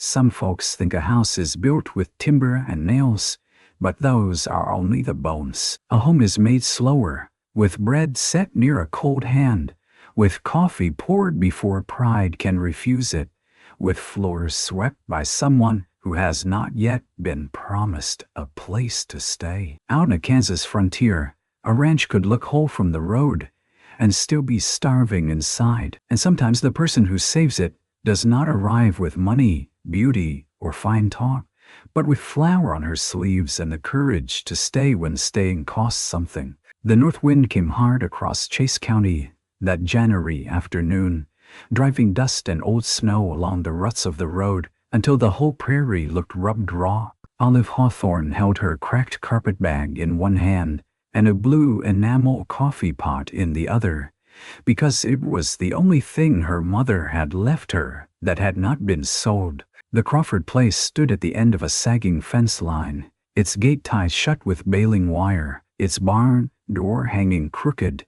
Some folks think a house is built with timber and nails, but those are only the bones. A home is made slower, with bread set near a cold hand, with coffee poured before pride can refuse it, with floors swept by someone who has not yet been promised a place to stay. Out on a Kansas frontier, a ranch could look whole from the road and still be starving inside. And sometimes the person who saves it does not arrive with money, beauty, or fine talk, but with flour on her sleeves and the courage to stay when staying costs something. The north wind came hard across Chase County that January afternoon, driving dust and old snow along the ruts of the road until the whole prairie looked rubbed raw. Olive Hawthorne held her cracked carpetbag in one hand and a blue enamel coffee pot in the other, because it was the only thing her mother had left her that had not been sold. The Crawford place stood at the end of a sagging fence line, its gate tied shut with baling wire, its barn door hanging crooked,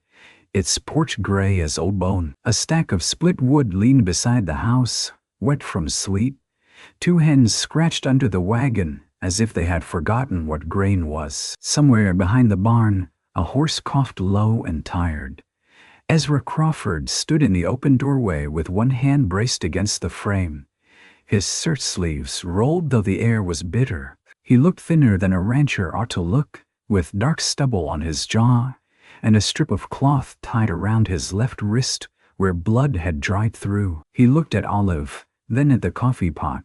its porch gray as old bone. A stack of split wood leaned beside the house, wet from sleet. Two hens scratched under the wagon as if they had forgotten what grain was. Somewhere behind the barn, a horse coughed low and tired. Ezra Crawford stood in the open doorway with one hand braced against the frame. His shirt sleeves rolled though the air was bitter. He looked thinner than a rancher ought to look, with dark stubble on his jaw and a strip of cloth tied around his left wrist where blood had dried through. He looked at Olive, then at the coffee pot,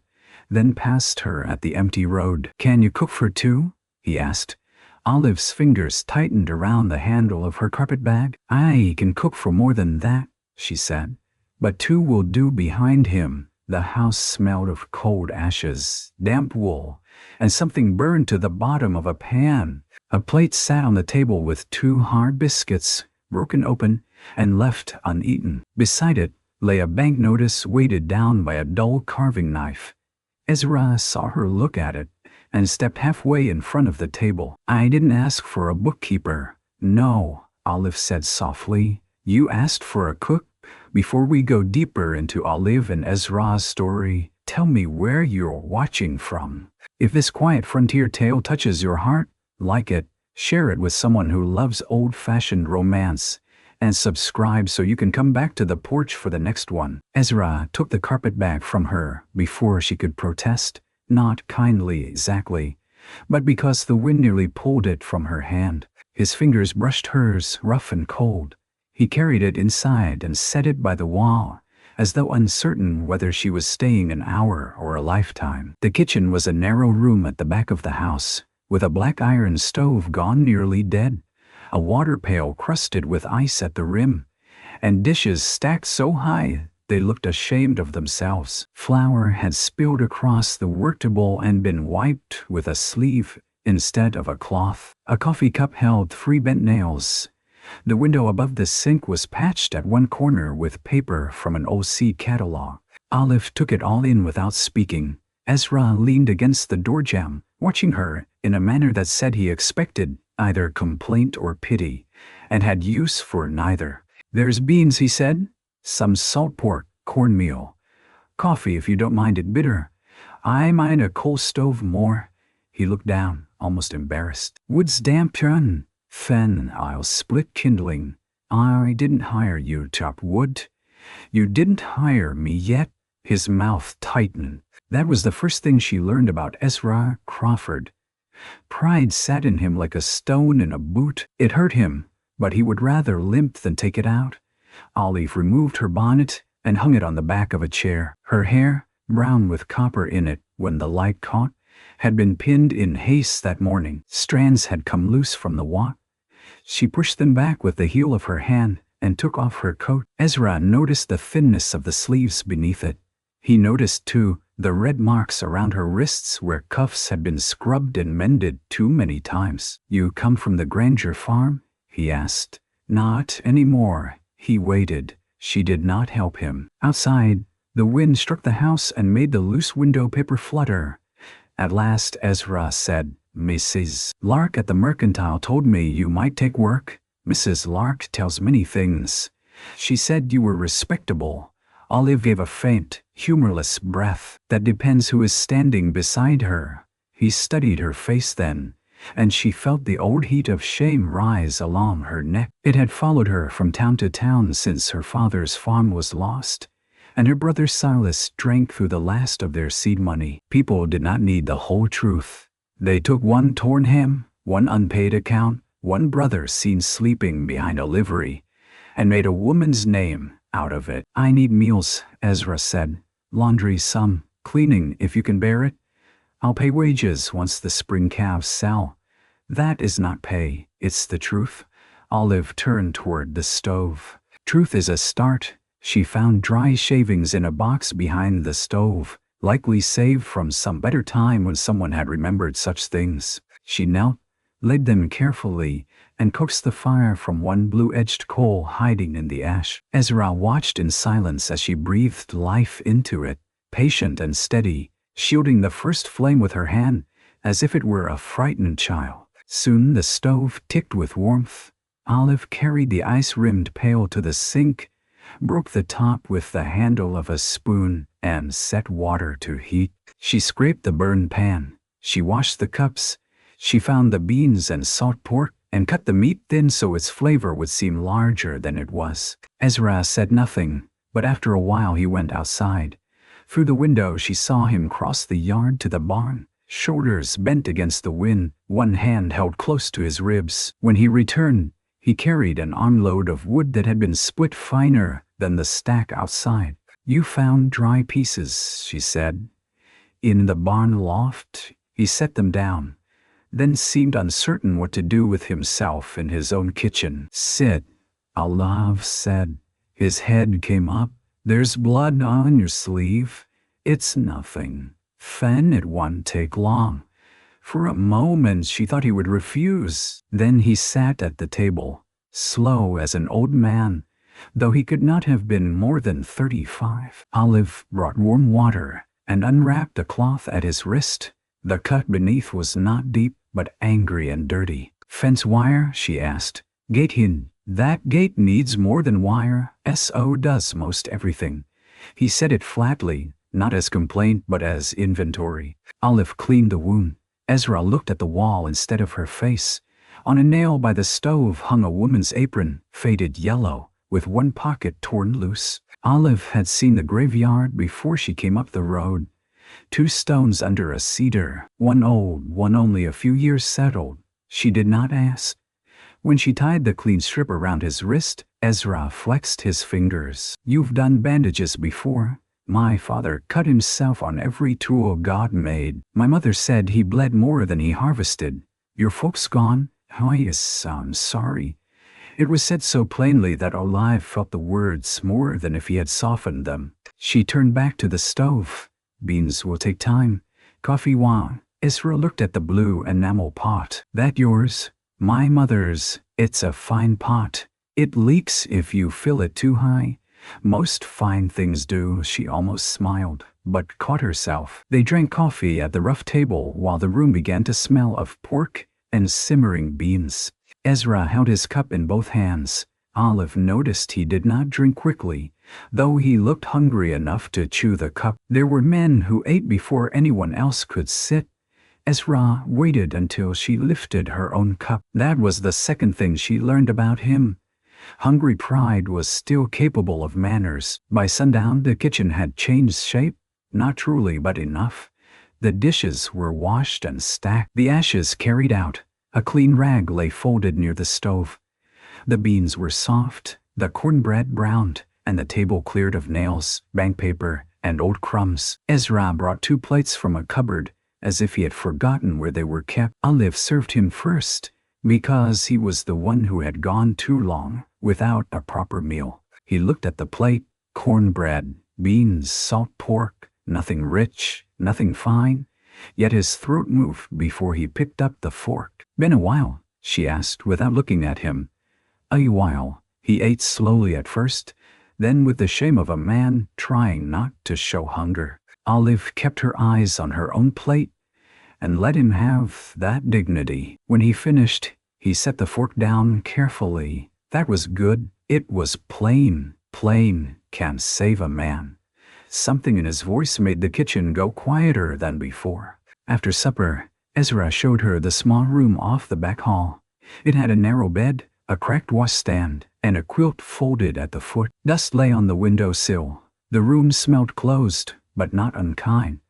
then past her at the empty road. "Can you cook for two?" he asked. Olive's fingers tightened around the handle of her carpetbag. "I can cook for more than that," she said, "but two will do." Behind him, the house smelled of cold ashes, damp wool, and something burned to the bottom of a pan. A plate sat on the table with two hard biscuits, broken open and left uneaten. Beside it lay a bank notice weighted down by a dull carving knife. Ezra saw her look at it and stepped halfway in front of the table. "I didn't ask for a bookkeeper." "No," Olive said softly. "You asked for a cook." Before we go deeper into Olive and Ezra's story, tell me where you're watching from. If this quiet frontier tale touches your heart, like it, share it with someone who loves old-fashioned romance, and subscribe so you can come back to the porch for the next one. Ezra took the carpetbag from her before she could protest, not kindly exactly, but because the wind nearly pulled it from her hand. His fingers brushed hers, rough and cold. He carried it inside and set it by the wall, as though uncertain whether she was staying an hour or a lifetime. The kitchen was a narrow room at the back of the house, with a black iron stove gone nearly dead, a water pail crusted with ice at the rim, and dishes stacked so high they looked ashamed of themselves. Flour had spilled across the worktable and been wiped with a sleeve instead of a cloth. A coffee cup held 3 bent nails. The window above the sink was patched at one corner with paper from an old seed catalog. Olive took it all in without speaking. Ezra leaned against the doorjamb, watching her in a manner that said he expected either complaint or pity, and had use for neither. "There's beans," he said. "Some salt pork, cornmeal. Coffee if you don't mind it bitter. I mind a coal stove more." He looked down, almost embarrassed. "Wood's damp, John. Then I'll split kindling. I didn't hire you to chop wood." "You didn't hire me yet." His mouth tightened. That was the first thing she learned about Ezra Crawford. Pride sat in him like a stone in a boot. It hurt him, but he would rather limp than take it out. Olive removed her bonnet and hung it on the back of a chair. Her hair, brown with copper in it when the light caught, had been pinned in haste that morning. Strands had come loose from the wand. She pushed them back with the heel of her hand and took off her coat. Ezra noticed the thinness of the sleeves beneath it. He noticed, too, the red marks around her wrists where cuffs had been scrubbed and mended too many times. "You come from the Granger farm?" he asked. "Not anymore." He waited. She did not help him. Outside, the wind struck the house and made the loose window paper flutter. At last Ezra said, "Mrs. Lark at the Mercantile told me you might take work. Mrs. Lark tells many things. She said you were respectable. Olive gave a faint, humorless breath. That depends who is standing beside her. He studied her face then, and she felt the old heat of shame rise along her neck. It had followed her from town to town since her father's farm was lost, and her brother Silas drank through the last of their seed money. People did not need the whole truth. They took one torn hem, one unpaid account, one brother seen sleeping behind a livery, and made a woman's name out of it. I need meals, Ezra said. Laundry some, cleaning if you can bear it. I'll pay wages once the spring calves sell. That is not pay, it's the truth. Olive turned toward the stove. Truth is a start. She found dry shavings in a box behind the stove, likely saved from some better time when someone had remembered such things. She knelt, laid them carefully, and coaxed the fire from one blue-edged coal hiding in the ash. Ezra watched in silence as she breathed life into it, patient and steady, shielding the first flame with her hand, as if it were a frightened child. Soon the stove ticked with warmth. Olive carried the ice-rimmed pail to the sink, broke the top with the handle of a spoon, and set water to heat. She scraped the burned pan. She washed the cups. She found the beans and salt pork, and cut the meat thin so its flavor would seem larger than it was. Ezra said nothing, but after a while he went outside. Through the window she saw him cross the yard to the barn, shoulders bent against the wind, one hand held close to his ribs. When he returned, he carried an armload of wood that had been split finer than the stack outside. You found dry pieces, she said. In the barn loft. He set them down, then seemed uncertain what to do with himself in his own kitchen. Sit, Olive said. His head came up. There's blood on your sleeve. It's nothing. Then it won't take long. For a moment she thought he would refuse. Then he sat at the table, slow as an old man, though he could not have been more than 35. Olive brought warm water and unwrapped a cloth at his wrist. The cut beneath was not deep, but angry and dirty. Fence wire? She asked. Gate in. That gate needs more than wire. So does most everything. He said it flatly, not as complaint but as inventory. Olive cleaned the wound. Ezra looked at the wall instead of her face. On a nail by the stove hung a woman's apron, faded yellow, with one pocket torn loose. Olive had seen the graveyard before she came up the road. 2 stones under a cedar, one old, one only a few years settled. She did not ask. When she tied the clean strip around his wrist, Ezra flexed his fingers. You've done bandages before. My father cut himself on every tool God made. My mother said he bled more than he harvested. Your folks gone? Oh yes, I'm sorry. It was said so plainly that Olive felt the words more than if he had softened them. She turned back to the stove. Beans will take time. Coffee wine. Ezra looked at the blue enamel pot. That yours? My mother's. It's a fine pot. It leaks if you fill it too high. Most fine things do, she almost smiled, but caught herself. They drank coffee at the rough table while the room began to smell of pork and simmering beans. Ezra held his cup in both hands. Olive noticed he did not drink quickly, though he looked hungry enough to chew the cup. There were men who ate before anyone else could sit. Ezra waited until she lifted her own cup. That was the second thing she learned about him. Hungry pride was still capable of manners. By sundown the kitchen had changed shape, not truly but enough. The dishes were washed and stacked, the ashes carried out. A clean rag lay folded near the stove. The beans were soft, the cornbread browned, and the table cleared of nails, bank paper, and old crumbs. Ezra brought 2 plates from a cupboard, as if he had forgotten where they were kept. Olive served him first, because he was the one who had gone too long without a proper meal. He looked at the plate. Cornbread, beans, salt pork, nothing rich, nothing fine. Yet his throat moved before he picked up the fork. Been a while? She asked without looking at him. A while. He ate slowly at first, then with the shame of a man trying not to show hunger. Olive kept her eyes on her own plate and let him have that dignity. When he finished, he set the fork down carefully. That was good. It was plain, can save a man." Something in his voice made the kitchen go quieter than before. After supper, Ezra showed her the small room off the back hall. It had a narrow bed, a cracked washstand, and a quilt folded at the foot. Dust lay on the window sill. The room smelled closed, but not unkind.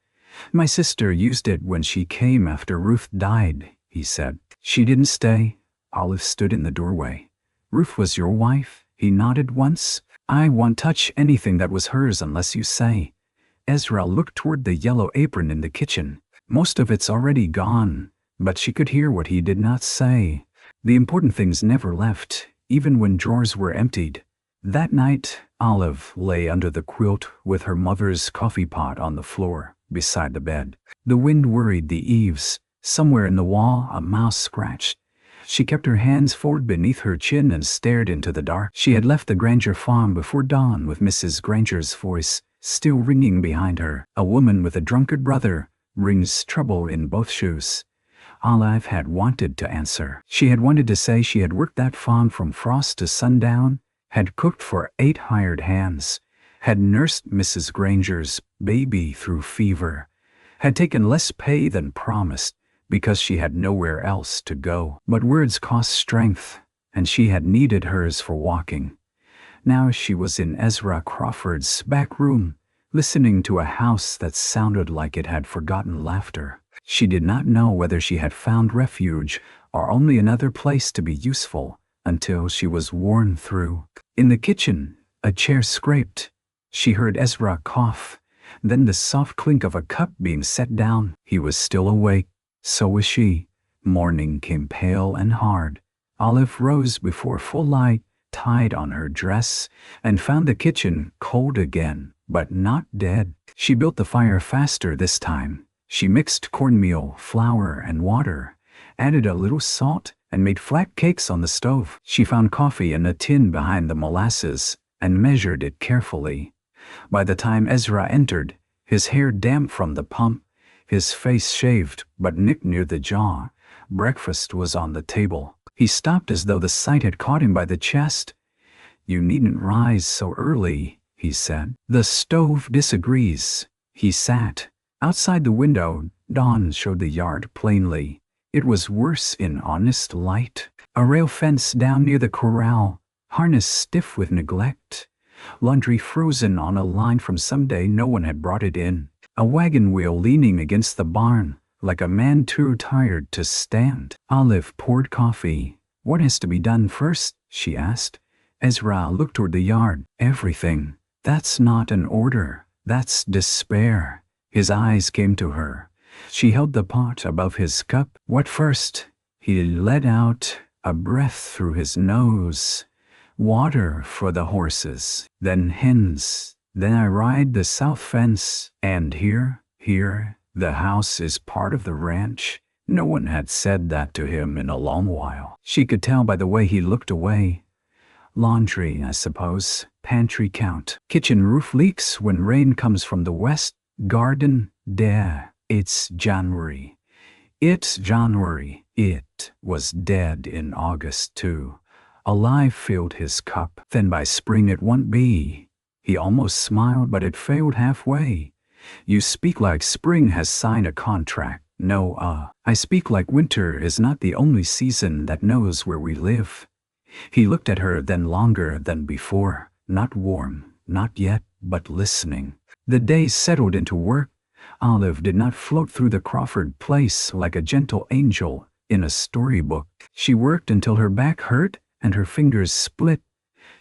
"My sister used it when she came after Ruth died," he said. "She didn't stay." Olive stood in the doorway. "Ruth was your wife?" He nodded once. "I won't touch anything that was hers unless you say." Ezra looked toward the yellow apron in the kitchen. "Most of it's already gone," but she could hear what he did not say. The important things never left, even when drawers were emptied. That night, Olive lay under the quilt with her mother's coffee pot on the floor beside the bed. The wind worried the eaves. Somewhere in the wall, a mouse scratched. She kept her hands forward beneath her chin and stared into the dark. She had left the Granger farm before dawn with Mrs. Granger's voice still ringing behind her. "A woman with a drunkard brother brings trouble in both shoes." Olive had wanted to answer. She had wanted to say she had worked that farm from frost to sundown, had cooked for 8 hired hands, had nursed Mrs. Granger's baby through fever, had taken less pay than promised because she had nowhere else to go. But words cost strength, and she had needed hers for walking. Now she was in Ezra Crawford's back room, listening to a house that sounded like it had forgotten laughter. She did not know whether she had found refuge or only another place to be useful until she was worn through. In the kitchen, a chair scraped. She heard Ezra cough, then the soft clink of a cup being set down. He was still awake. So was she. Morning came pale and hard. Olive rose before full light, tied on her dress, and found the kitchen cold again, but not dead. She built the fire faster this time. She mixed cornmeal, flour, and water, added a little salt, and made flat cakes on the stove. She found coffee in a tin behind the molasses and measured it carefully. By the time Ezra entered, his hair damp from the pump, his face shaved but nicked near the jaw, breakfast was on the table. He stopped as though the sight had caught him by the chest. "You needn't rise so early," he said. "The stove disagrees." He sat. Outside the window, dawn showed the yard plainly. It was worse in honest light. A rail fence down near the corral, harness stiff with neglect. Laundry frozen on a line from some day no one had brought it in. A wagon wheel leaning against the barn, like a man too tired to stand. Olive poured coffee. "What has to be done first?" she asked. Ezra looked toward the yard. "Everything." "That's not an order. That's despair." His eyes came to her. She held the pot above his cup. "What first?" He let out a breath through his nose. "Water for the horses, then hens. Then I ride the south fence, and here, the house is part of the ranch." No one had said that to him in a long while. She could tell by the way he looked away. "Laundry, I suppose. Pantry count. Kitchen roof leaks when rain comes from the west. Garden, dead. It's January. It's January." It was dead in August, too. Alive filled his cup. Then by spring it won't be. He almost smiled, but it failed halfway. "You speak like spring has signed a contract." "No, I speak like winter is not the only season that knows where we live." He looked at her then longer than before. Not warm, not yet, but listening. The days settled into work. Olive did not float through the Crawford place like a gentle angel in a storybook. She worked until her back hurt and her fingers split.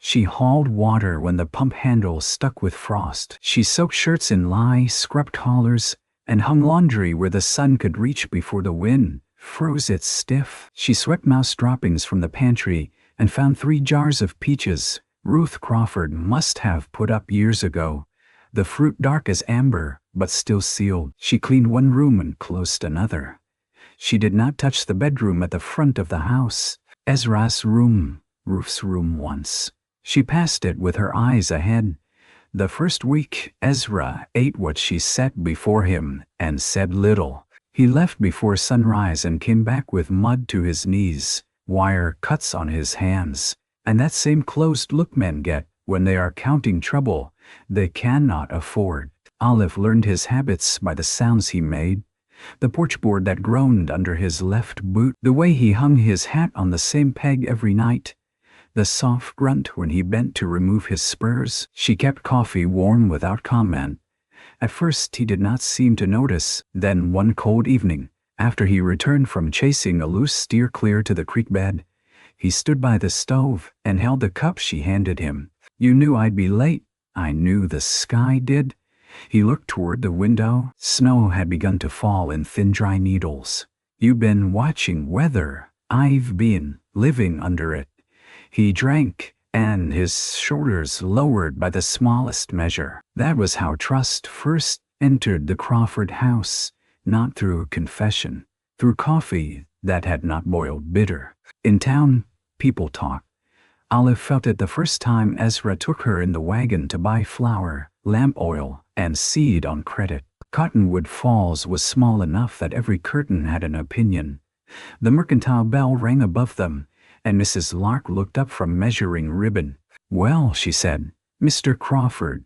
She hauled water when the pump handle stuck with frost. She soaked shirts in lye, scrubbed collars, and hung laundry where the sun could reach before the wind froze it stiff. She swept mouse droppings from the pantry and found 3 jars of peaches Ruth Crawford must have put up years ago. The fruit dark as amber, but still sealed. She cleaned one room and closed another. She did not touch the bedroom at the front of the house. Ezra's room, Ruth's room once. She passed it with her eyes ahead. The first week, Ezra ate what she set before him and said little. He left before sunrise and came back with mud to his knees, wire cuts on his hands, and that same closed look men get When they are counting trouble, they cannot afford. Olive learned his habits by the sounds he made. The porch board that groaned under his left boot, the way he hung his hat on the same peg every night, the soft grunt when he bent to remove his spurs. She kept coffee warm without comment. At first he did not seem to notice. Then one cold evening, after he returned from chasing a loose steer clear to the creek bed, he stood by the stove and held the cup she handed him. "You knew I'd be late." "I knew the sky did." He looked toward the window. Snow had begun to fall in thin dry needles. "You've been watching weather." "I've been living under it." He drank, and his shoulders lowered by the smallest measure. That was how trust first entered the Crawford house, not through confession, through coffee that had not boiled bitter. In town, people talked. Olive felt it the first time Ezra took her in the wagon to buy flour, lamp oil, and seed on credit. Cottonwood Falls was small enough that every curtain had an opinion. The mercantile bell rang above them, and Mrs. Lark looked up from measuring ribbon. "Well," she said, "Mr. Crawford,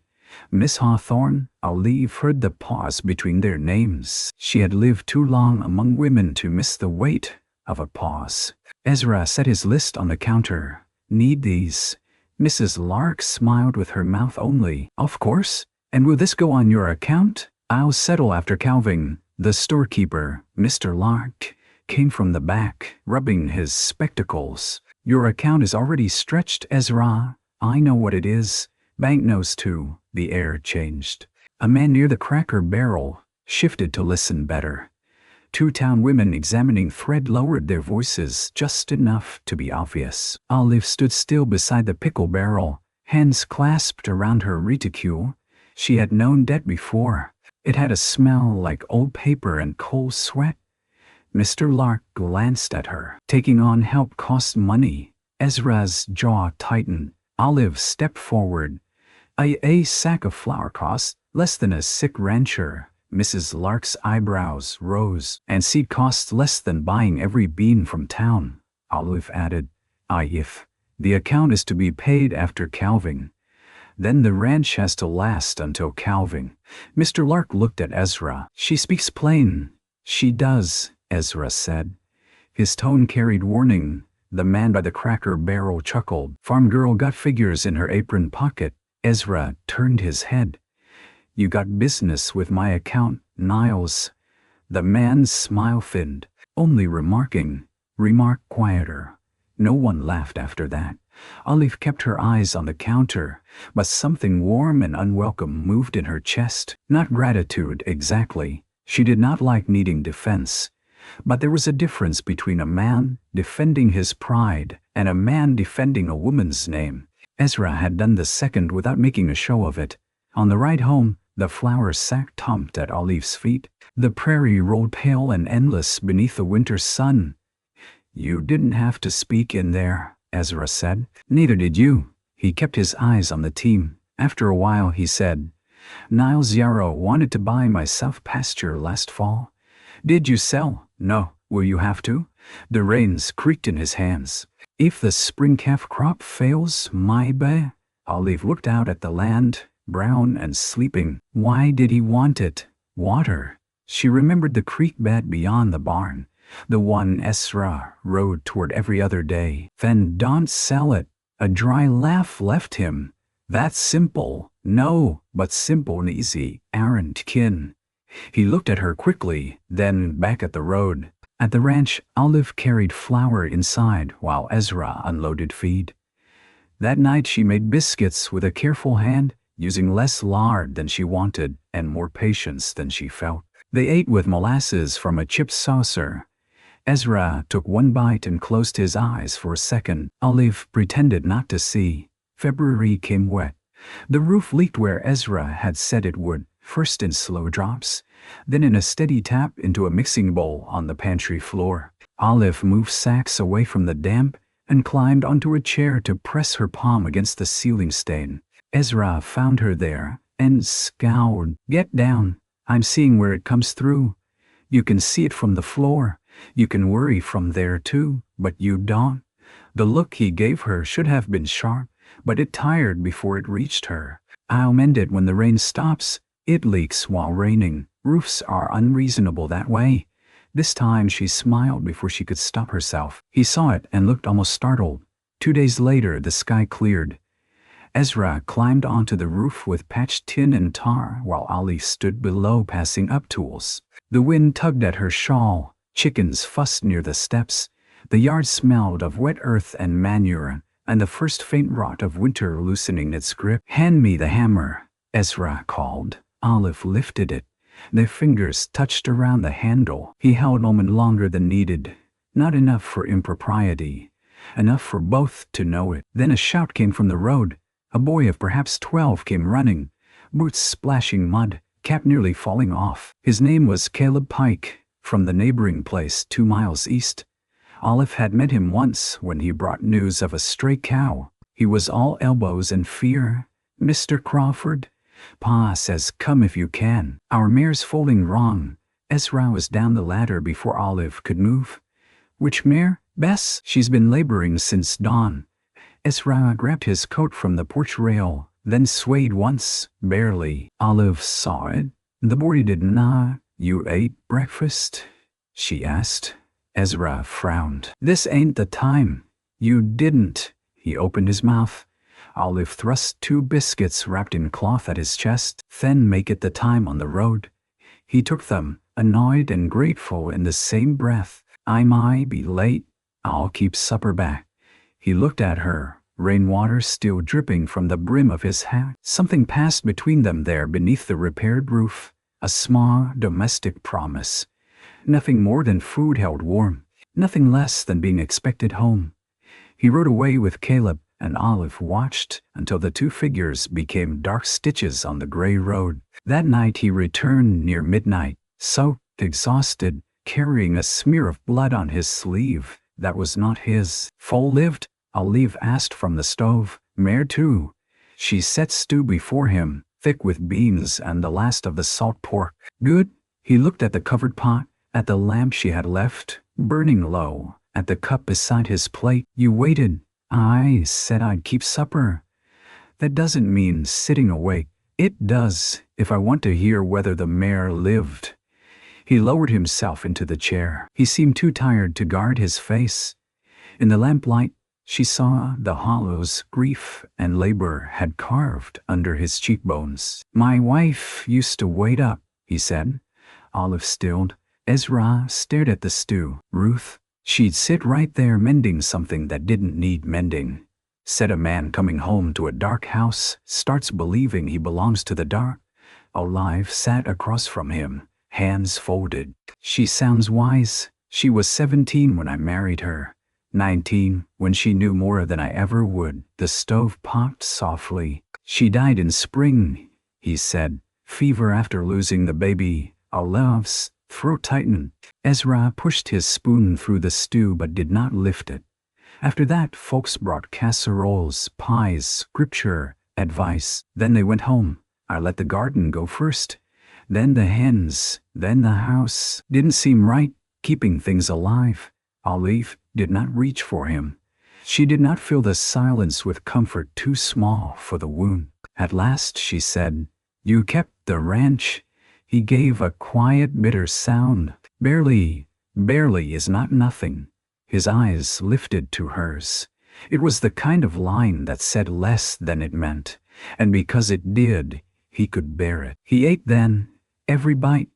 Miss Hawthorne." Olive heard the pause between their names. She had lived too long among women to miss the weight of a pause. Ezra set his list on the counter. "Need these?" Mrs. Lark smiled with her mouth only. "Of course. And will this go on your account?" "I'll settle after calving." The storekeeper, Mr. Lark, came from the back, rubbing his spectacles. "Your account is already stretched, Ezra." "I know what it is." Bank knows too. The air changed. A man near the Cracker Barrel shifted to listen better. Two town women examining thread lowered their voices just enough to be obvious. Olive stood still beside the pickle barrel, hands clasped around her reticule. She had known debt before. It had a smell like old paper and cold sweat. Mr. Lark glanced at her. Taking on help cost money. Ezra's jaw tightened. Olive stepped forward. A sack of flour cost less than a sick rancher." Mrs. Lark's eyebrows rose. "And seed costs less than buying every bean from town," Olive added. If the account is to be paid after calving, then the ranch has to last until calving." Mr. Lark looked at Ezra. "She speaks plain." "She does," Ezra said. His tone carried warning. The man by the Cracker Barrel chuckled. Farm girl got figures in her apron pocket. Ezra turned his head. "You got business with my account, Niles." The man's smile thinned. "Only remarking." "Remark quieter." No one laughed after that. Olive kept her eyes on the counter, but something warm and unwelcome moved in her chest. Not gratitude exactly. She did not like needing defense. But there was a difference between a man defending his pride and a man defending a woman's name. Ezra had done the second without making a show of it. On the ride home, the flour sack thumped at Olive's feet. The prairie rolled pale and endless beneath the winter sun. "You didn't have to speak in there," Ezra said. "Neither did you." He kept his eyes on the team. After a while he said, "Niles Yarrow wanted to buy my south pasture last fall." "Did you sell?" "No." "Will you have to?" The reins creaked in his hands. "If the spring calf crop fails, my bay." Olive looked out at the land, brown and sleeping. Why did he want it? Water. She remembered the creek bed beyond the barn, the one Ezra rode toward every other day. "Then don't sell it." A dry laugh left him. "That's simple." "No, but simple and easy aren't kin." He looked at her quickly, then back at the road. At the ranch, Olive carried flour inside while Ezra unloaded feed. That night she made biscuits with a careful hand, using less lard than she wanted and more patience than she felt. They ate with molasses from a chipped saucer. Ezra took one bite and closed his eyes for a second. Olive pretended not to see. February came wet. The roof leaked where Ezra had said it would, first in slow drops, then in a steady tap into a mixing bowl on the pantry floor. Olive moved sacks away from the damp and climbed onto a chair to press her palm against the ceiling stain. Ezra found her there and scowled. "Get down. I'm seeing where it comes through. You can see it from the floor. You can worry from there too, but you don't." The look he gave her should have been sharp, but it tired before it reached her. I'll mend it when the rain stops. It leaks while raining. Roofs are unreasonable that way. This time she smiled before she could stop herself. He saw it and looked almost startled. 2 days later, the sky cleared. Ezra climbed onto the roof with patched tin and tar while Olive stood below passing up tools. The wind tugged at her shawl. Chickens fussed near the steps. The yard smelled of wet earth and manure, and the first faint rot of winter loosening its grip. "Hand me the hammer," Ezra called. Olive lifted it. Their fingers touched around the handle. He held a moment longer than needed. Not enough for impropriety. Enough for both to know it. Then a shout came from the road. A boy of perhaps 12 came running, boots splashing mud, cap nearly falling off. His name was Caleb Pike, from the neighboring place 2 miles east. Olive had met him once when he brought news of a stray cow. He was all elbows and fear. "Mr. Crawford, Pa says come if you can. Our mare's folding wrong." Ezra was down the ladder before Olive could move. "Which mare, Bess?" "She's been laboring since dawn." Ezra grabbed his coat from the porch rail, then swayed once, barely. Olive saw it. The boy did not. "You ate breakfast?" she asked. Ezra frowned. "This ain't the time." "You didn't." He opened his mouth. Olive thrust 2 biscuits wrapped in cloth at his chest. "Then make it the time on the road." He took them, annoyed and grateful in the same breath. "I might be late. I'll keep supper back." He looked at her, rainwater still dripping from the brim of his hat. Something passed between them there beneath the repaired roof. A small domestic promise. Nothing more than food held warm. Nothing less than being expected home. He rode away with Caleb, and Olive watched until the 2 figures became dark stitches on the gray road. That night he returned near midnight, soaked, exhausted, carrying a smear of blood on his sleeve that was not his. "Full lived?" Olive asked from the stove. "Mare too." She set stew before him, thick with beans and the last of the salt pork. "Good?" He looked at the covered pot, at the lamp she had left, burning low, at the cup beside his plate. "You waited." "I said I'd keep supper." "That doesn't mean sitting awake." "It does, if I want to hear whether the mare lived." He lowered himself into the chair. He seemed too tired to guard his face. In the lamplight, she saw the hollows grief and labor had carved under his cheekbones. "My wife used to wait up," he said. Olive stilled. Ezra stared at the stew. "Ruth?" "She'd sit right there mending something that didn't need mending," said a man coming home to a dark house, starts believing he belongs to the dark. Olive sat across from him, hands folded. "She sounds wise. She was 17 when I married her. 19 when she knew more than I ever would." The stove popped softly. "She died in spring," he said. "Fever after losing the baby." Olive's throat tightened. Ezra pushed his spoon through the stew but did not lift it. After that, folks brought casseroles, pies, scripture, advice. Then they went home. I let the garden go first. Then the hens. Then the house. Didn't seem right, keeping things alive. Olive did not reach for him. She did not fill the silence with comfort too small for the wound. At last she said, "You kept the ranch." He gave a quiet, bitter sound. "Barely. Barely is not nothing." His eyes lifted to hers. It was the kind of line that said less than it meant, and because it did, he could bear it. He ate then, every bite.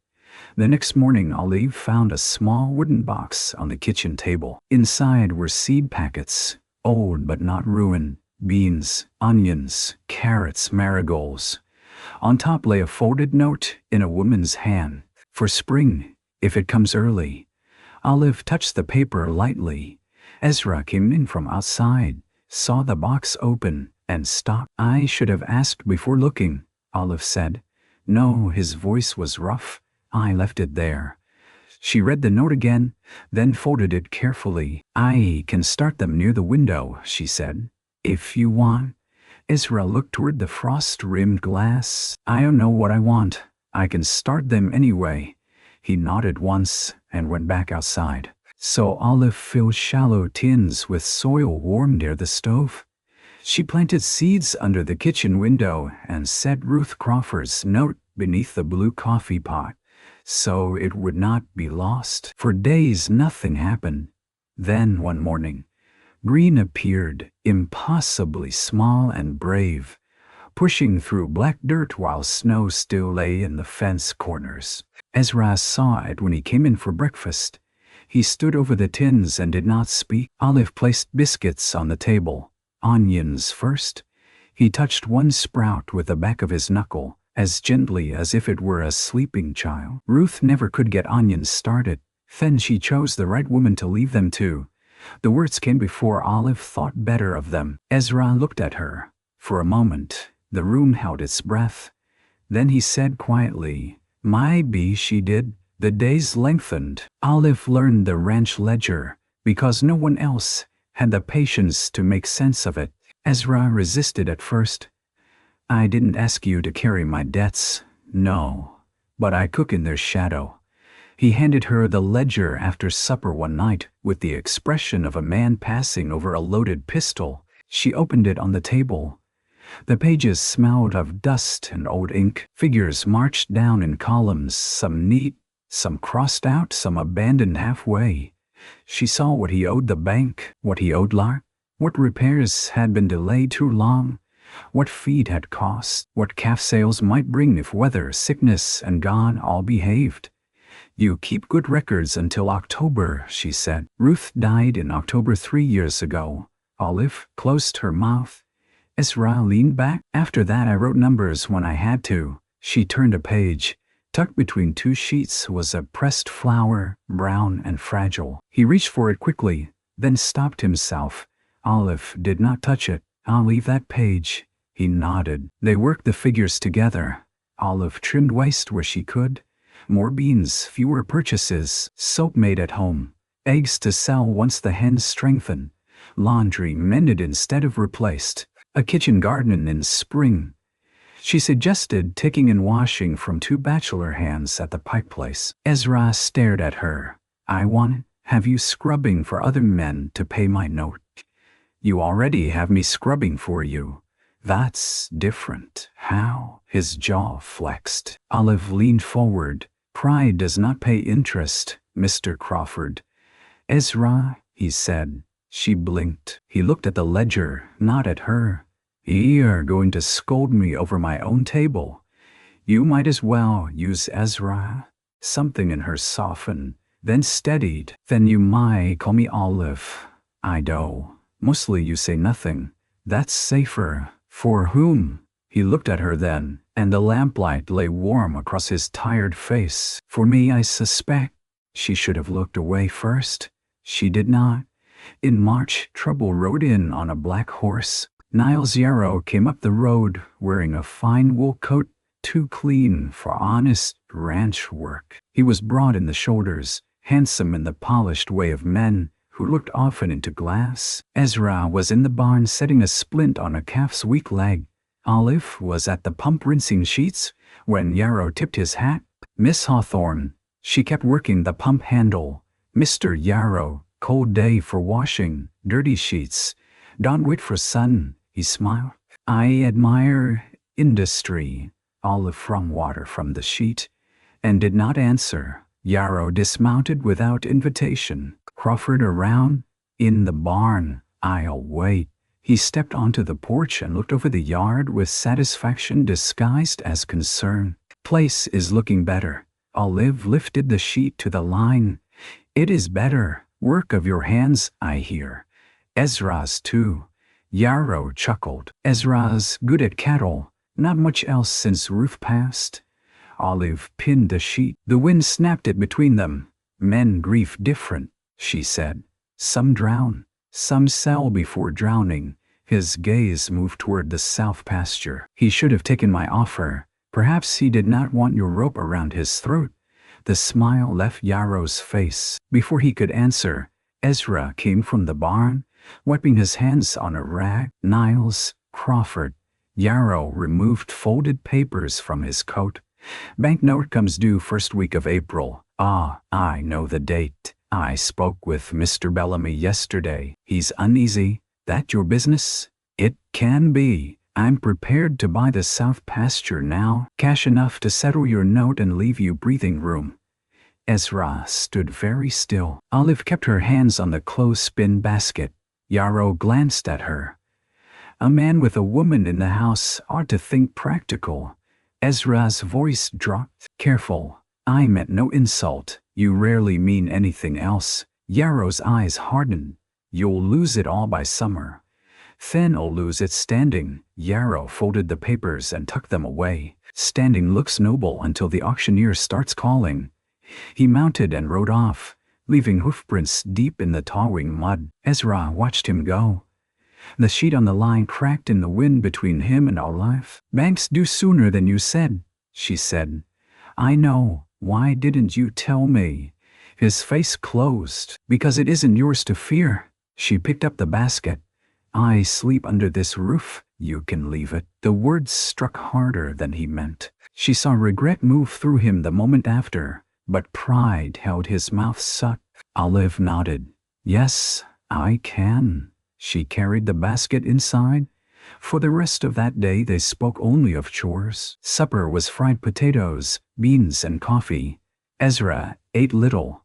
The next morning, Olive found a small wooden box on the kitchen table. Inside were seed packets, old but not ruined, beans, onions, carrots, marigolds. On top lay a folded note in a woman's hand. "For spring, if it comes early." Olive touched the paper lightly. Ezra came in from outside, saw the box open, and stopped. "I should have asked before looking," Olive said. "No," his voice was rough. "I left it there." She read the note again, then folded it carefully. "I can start them near the window," she said, "if you want." Ezra looked toward the frost-rimmed glass. "I don't know what I want. I can start them anyway." He nodded once and went back outside. So Olive filled shallow tins with soil warm near the stove. She planted seeds under the kitchen window and set Ruth Crawford's note beneath the blue coffee pot, so it would not be lost. For days nothing happened. Then one morning, Green appeared, impossibly small and brave, pushing through black dirt while snow still lay in the fence corners. Ezra saw it when he came in for breakfast. He stood over the tins and did not speak. Olive placed biscuits on the table. Onions first. He touched one sprout with the back of his knuckle, as gently as if it were a sleeping child. Ruth never could get onions started. Then she chose the right woman to leave them to. The words came before Olive thought better of them. Ezra looked at her. For a moment, the room held its breath. Then he said quietly, "Maybe she did." The days lengthened. Olive learned the ranch ledger because no one else had the patience to make sense of it. Ezra resisted at first. "I didn't ask you to carry my debts. No, but I cook in their shadow." He handed her the ledger after supper one night with the expression of a man passing over a loaded pistol. She opened it on the table. The pages smelled of dust and old ink. Figures marched down in columns, some neat, some crossed out, some abandoned halfway. She saw what he owed the bank, what he owed Lark, what repairs had been delayed too long, what feed had cost, what calf sales might bring if weather, sickness, and God all behaved. "You keep good records until October," she said. "Ruth died in October 3 years ago." Olive closed her mouth. Ezra leaned back. "After that I wrote numbers when I had to." She turned a page. Tucked between two sheets was a pressed flower, brown and fragile. He reached for it quickly, then stopped himself. Olive did not touch it. "I'll leave that page." He nodded. They worked the figures together. Olive trimmed waste where she could. More beans, fewer purchases, soap made at home, eggs to sell once the hens strengthened, laundry mended instead of replaced, a kitchen garden in spring. She suggested taking in washing from 2 bachelor hands at the Pike place. Ezra stared at her. "I want have you scrubbing for other men to pay my note." "You already have me scrubbing for you." "That's different." "How?" His jaw flexed. Olive leaned forward. "Pride does not pay interest, Mr. Crawford." "Ezra," he said. She blinked. He looked at the ledger, not at her. "You're going to scold me over my own table." "You might as well use Ezra." Something in her softened, then steadied. "Then you might call me Olive." "I do. Mostly you say nothing. That's safer." "For whom?" He looked at her then, and the lamplight lay warm across his tired face. "For me, I suspect." She should have looked away first. She did not. In March, trouble rode in on a black horse. Niles Yarrow came up the road wearing a fine wool coat, too clean for honest ranch work. He was broad in the shoulders, handsome in the polished way of men who looked often into glass. Ezra was in the barn setting a splint on a calf's weak leg. Olive was at the pump rinsing sheets when Yarrow tipped his hat. "Miss Hawthorne." She kept working the pump handle. "Mr. Yarrow, cold day for washing, dirty sheets. Don't wait for sun." He smiled. "I admire industry." Olive wrung water from the sheet and did not answer. Yarrow dismounted without invitation. "Crawford around?" "In the barn." "I'll wait." He stepped onto the porch and looked over the yard with satisfaction disguised as concern. "Place is looking better." Olive lifted the sheet to the line. "It is better. Work of your hands, I hear." "Ezra's too." Yarrow chuckled. "Ezra's good at cattle. Not much else since Ruth passed." Olive pinned the sheet. The wind snapped it between them. "Men grieve different," she said. "Some drown. Some sell before drowning." His gaze moved toward the south pasture. "He should have taken my offer. Perhaps he did not want your rope around his throat." The smile left Yarrow's face. Before he could answer, Ezra came from the barn, wiping his hands on a rag. "Niles Crawford." Yarrow removed folded papers from his coat. "Banknote comes due first week of April." "Ah, I know the date. I spoke with Mr. Bellamy yesterday. He's uneasy." "That your business?" It can be. I'm prepared to buy the south pasture now, cash enough to settle your note and leave you breathing room. Ezra stood very still. Olive kept her hands on the clothespin basket. Yarrow glanced at her. A man with a woman in the house ought to think practical. Ezra's voice dropped. Careful. I meant no insult. You rarely mean anything else. Yarrow's eyes hardened. You'll lose it all by summer. Then'll lose it standing. Yarrow folded the papers and tucked them away. Standing looks noble until the auctioneer starts calling. He mounted and rode off, leaving hoofprints deep in the tawing mud. Ezra watched him go. The sheet on the line cracked in the wind between him and Olive. Bank's due sooner than you said, she said. I know. Why didn't you tell me? His face closed. Because it isn't yours to fear. She picked up the basket. I sleep under this roof. You can leave it. The words struck harder than he meant. She saw regret move through him the moment after, but pride held his mouth shut. Olive nodded. Yes, I can. She carried the basket inside. For the rest of that day they spoke only of chores. Supper was fried potatoes, beans, and coffee. Ezra ate little.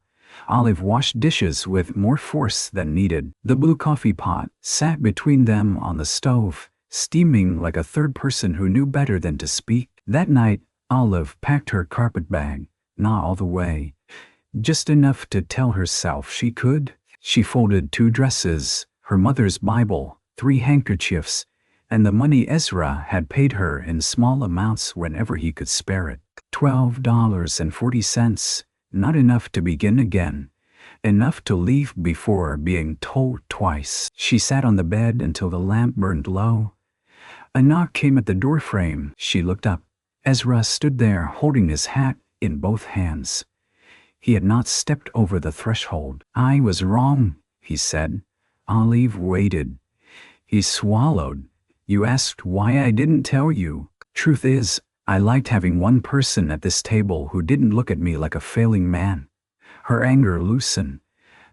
Olive washed dishes with more force than needed. The blue coffee pot sat between them on the stove, steaming like a third person who knew better than to speak. That night, Olive packed her carpet bag, not all the way, just enough to tell herself she could. She folded 2 dresses, her mother's Bible, 3 handkerchiefs, and the money Ezra had paid her in small amounts whenever he could spare it. $12.40. Not enough to begin again. Enough to leave before being told twice. She sat on the bed until the lamp burned low. A knock came at the doorframe. She looked up. Ezra stood there holding his hat in both hands. He had not stepped over the threshold. I was wrong, he said. Olive waited. He swallowed. You asked why I didn't tell you. Truth is, I liked having one person at this table who didn't look at me like a failing man. Her anger loosened,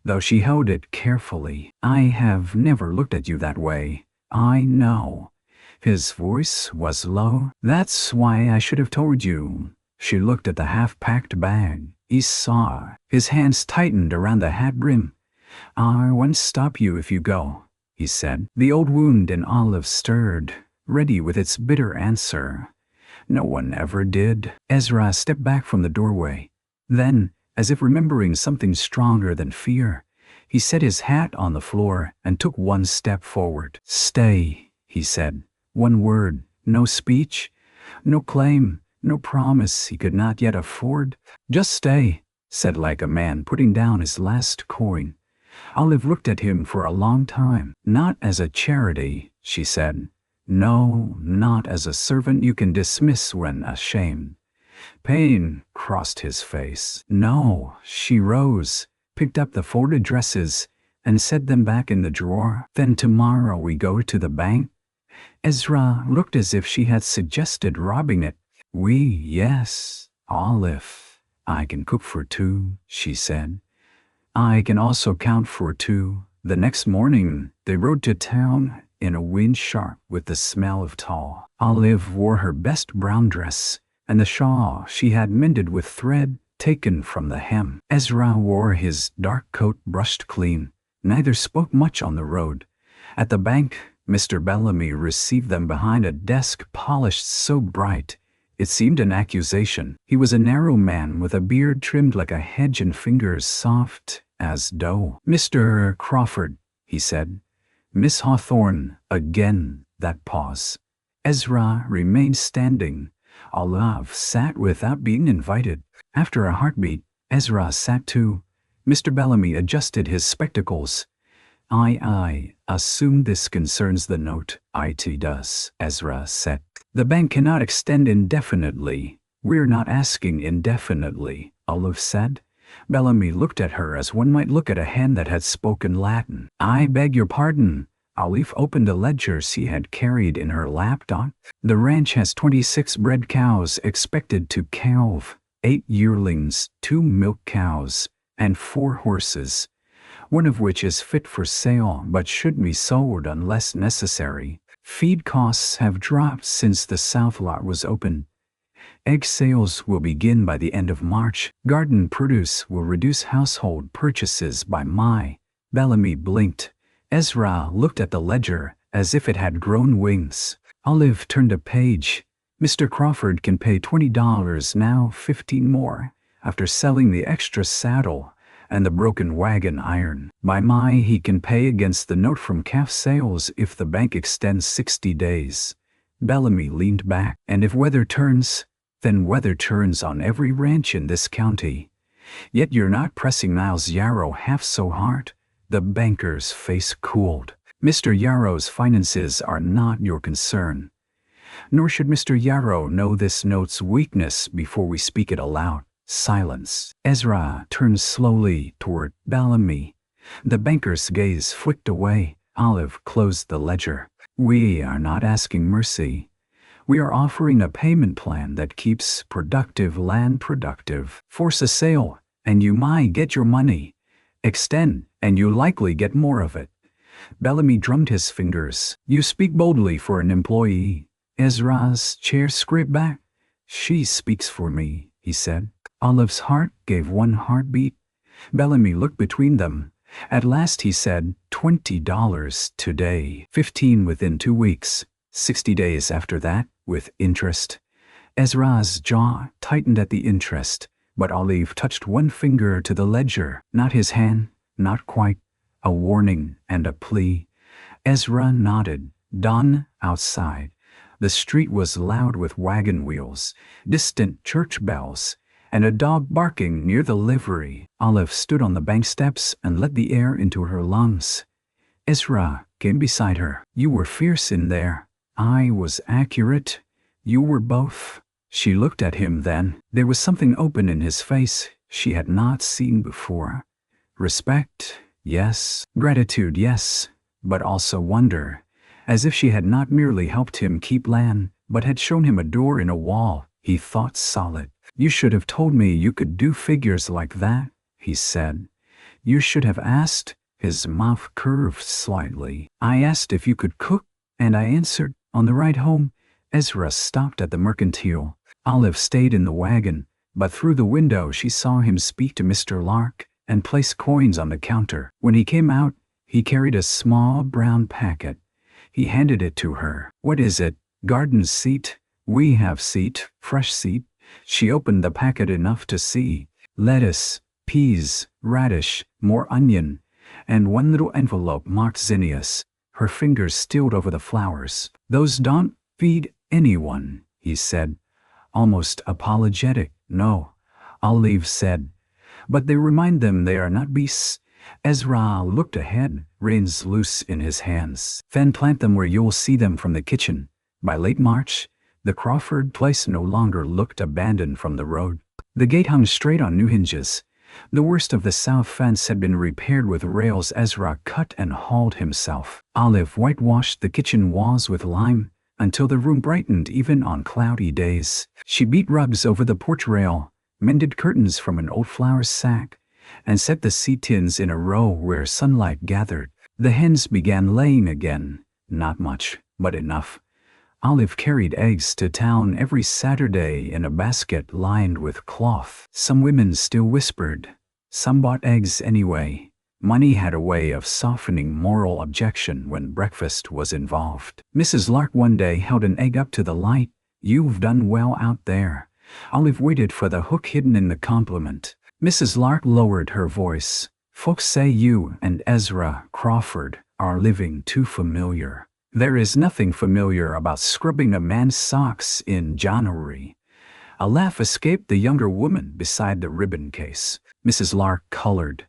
though she held it carefully. I have never looked at you that way. I know. His voice was low. That's why I should have told you. She looked at the half-packed bag. He saw. His hands tightened around the hat brim. I won't stop you if you go, he said. The old wound in Olive stirred, ready with its bitter answer. No one ever did. Ezra stepped back from the doorway. Then, as if remembering something stronger than fear, he set his hat on the floor and took one step forward. Stay, he said. One word, no speech, no claim, no promise he could not yet afford. Just stay, said like a man putting down his last coin. Olive looked at him for a long time. Not as a charity, she said. No, not as a servant you can dismiss when ashamed. Pain crossed his face. No, she rose, picked up the folded dresses, and set them back in the drawer. Then tomorrow we go to the bank. Ezra looked as if she had suggested robbing it. Yes, Olive. I can cook for 2, she said. I can also count for 2. The next morning, they rode to town in a wind sharp with the smell of tar. Olive wore her best brown dress and the shawl she had mended with thread taken from the hem. Ezra wore his dark coat brushed clean. Neither spoke much on the road. At the bank, Mr. Bellamy received them behind a desk polished so bright it seemed an accusation. He was a narrow man with a beard trimmed like a hedge and fingers soft as dough. Mr. Crawford, he said. Miss Hawthorne, again that pause. Ezra remained standing. Olive sat without being invited. After a heartbeat, Ezra sat too. Mr. Bellamy adjusted his spectacles. I assume this concerns the note. It does, Ezra said. The bank cannot extend indefinitely. We're not asking indefinitely, Olive said. Bellamy looked at her as one might look at a hen that had spoken Latin. I beg your pardon. Olive opened a ledger she had carried in her lap. The ranch has 26 bred cows expected to calve, 8 yearlings, 2 milk cows, and 4 horses, one of which is fit for sale but should be sold unless necessary. Feed costs have dropped since the south lot was open. Egg sales will begin by the end of March. Garden produce will reduce household purchases by May. Bellamy blinked. Ezra looked at the ledger as if it had grown wings. Olive turned a page. Mr. Crawford can pay $20 now, 15 more, after selling the extra saddle and the broken wagon iron. By May, he can pay against the note from calf sales if the bank extends 60 days. Bellamy leaned back. And if weather turns, then weather turns on every ranch in this county. Yet you're not pressing Niles Yarrow half so hard. The banker's face cooled. Mr. Yarrow's finances are not your concern. Nor should Mr. Yarrow know this note's weakness before we speak it aloud. Silence. Ezra turned slowly toward Bellamy. The banker's gaze flicked away. Olive closed the ledger. We are not asking mercy. We are offering a payment plan that keeps productive land productive. Force a sale, and you might get your money. Extend, and you likely get more of it. Bellamy drummed his fingers. You speak boldly for an employee. Ezra's chair scraped back. She speaks for me, he said. Olive's heart gave one heartbeat. Bellamy looked between them. At last he said, $20 today, 15 within 2 weeks, 60 days after that, with interest. Ezra's jaw tightened at the interest, but Olive touched one finger to the ledger, not his hand, not quite, a warning and a plea. Ezra nodded. Dawn outside. The street was loud with wagon wheels, distant church bells, and a dog barking near the livery. Olive stood on the bank steps and let the air into her lungs. Ezra came beside her. You were fierce in there. I was accurate. You were both. She looked at him then. There was something open in his face she had not seen before. Respect, yes. Gratitude, yes. But also wonder. As if she had not merely helped him keep land, but had shown him a door in a wall. He thought solid. You should have told me you could do figures like that, he said. You should have asked. His mouth curved slightly. I asked if you could cook, and I answered, on the ride home. Ezra stopped at the mercantile. Olive stayed in the wagon, but through the window she saw him speak to Mr. Lark and place coins on the counter. When he came out, he carried a small brown packet. He handed it to her. What is it? Garden seed? We have seed, fresh seed. She opened the packet enough to see lettuce, peas, radish, more onion, and one little envelope marked zinnias. Her fingers stilled over the flowers. Those don't feed anyone, he said, almost apologetic. No, Olive said, but they remind them they are not beasts. Ezra looked ahead, reins loose in his hands. Then plant them where you'll see them from the kitchen. By late March, the Crawford place no longer looked abandoned from the road. The gate hung straight on new hinges. The worst of the south fence had been repaired with rails Ezra cut and hauled himself. Olive whitewashed the kitchen walls with lime until the room brightened even on cloudy days. She beat rugs over the porch rail, mended curtains from an old flour sack, and set the seed tins in a row where sunlight gathered. The hens began laying again. Not much, but enough. Olive carried eggs to town every Saturday in a basket lined with cloth. Some women still whispered. Some bought eggs anyway. Money had a way of softening moral objection when breakfast was involved. Mrs. Lark one day held an egg up to the light. You've done well out there. Olive waited for the hook hidden in the compliment. Mrs. Lark lowered her voice. Folks say you and Ezra Crawford are living too familiar. There is nothing familiar about scrubbing a man's socks in January. A laugh escaped the younger woman beside the ribbon case. Mrs. Lark colored.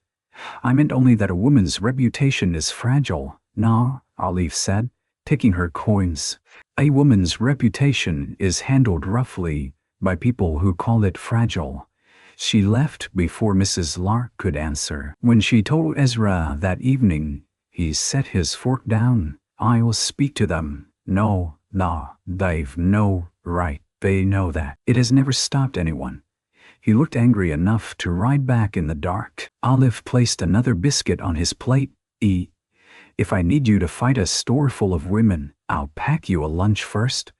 I meant only that a woman's reputation is fragile. No, Olive said, taking her coins. A woman's reputation is handled roughly by people who call it fragile. She left before Mrs. Lark could answer. When she told Ezra that evening, he set his fork down. I'll speak to them. No, they've no right. They know that. It has never stopped anyone. He looked angry enough to ride back in the dark. Olive placed another biscuit on his plate. If I need you to fight a store full of women, I'll pack you a lunch first.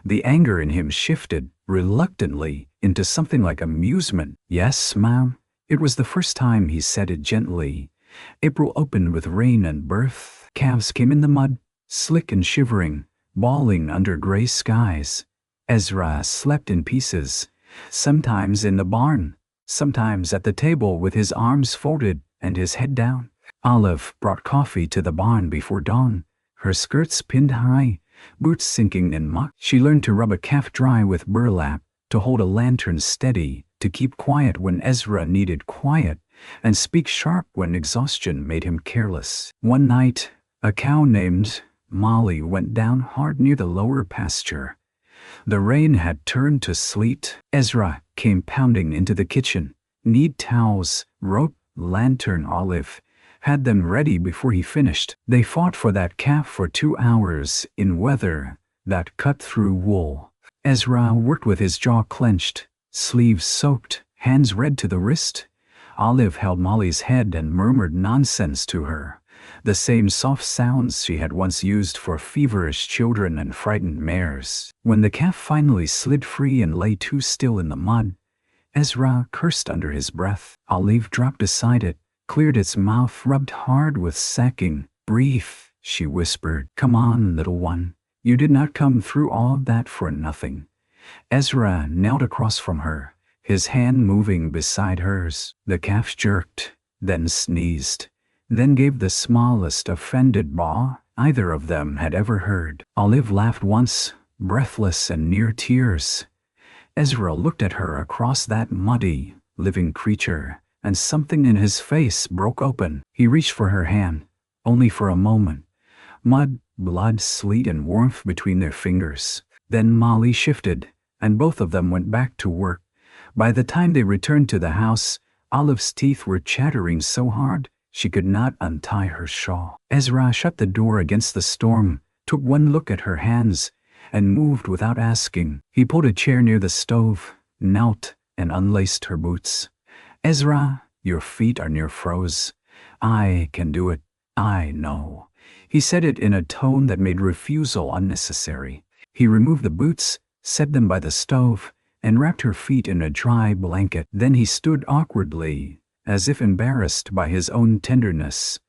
The anger in him shifted, reluctantly, into something like amusement. Yes, ma'am. It was the first time he said it gently. April opened with rain and birth. Calves came in the mud, slick and shivering, bawling under gray skies. Ezra slept in pieces, sometimes in the barn, sometimes at the table with his arms folded and his head down. Olive brought coffee to the barn before dawn, her skirts pinned high, boots sinking in muck. She learned to rub a calf dry with burlap, to hold a lantern steady, to keep quiet when Ezra needed quiet, and speak sharp when exhaustion made him careless. One night, a cow named Molly went down hard near the lower pasture. The rain had turned to sleet. Ezra came pounding into the kitchen. Need towels, rope, lantern. Olive had them ready before he finished. They fought for that calf for 2 hours in weather that cut through wool. Ezra worked with his jaw clenched, sleeves soaked, hands red to the wrist. Olive held Molly's head and murmured nonsense to her, the same soft sounds she had once used for feverish children and frightened mares. When the calf finally slid free and lay too still in the mud, Ezra cursed under his breath. Olive dropped beside it, cleared its mouth, rubbed hard with sacking. Breathe, she whispered. Come on, little one. You did not come through all that for nothing. Ezra knelt across from her, his hand moving beside hers. The calf jerked, then sneezed, then gave the smallest offended baw either of them had ever heard. Olive laughed once, breathless and near tears. Ezra looked at her across that muddy, living creature, and something in his face broke open. He reached for her hand, only for a moment. Mud, blood, sleet, and warmth between their fingers. Then Molly shifted, and both of them went back to work. By the time they returned to the house, Olive's teeth were chattering so hard she could not untie her shawl. Ezra shut the door against the storm, took one look at her hands, and moved without asking. He pulled a chair near the stove, knelt, and unlaced her boots. Ezra, your feet are near froze. I can do it. I know. He said it in a tone that made refusal unnecessary. He removed the boots, set them by the stove, and wrapped her feet in a dry blanket. Then he stood awkwardly, as if embarrassed by his own tenderness.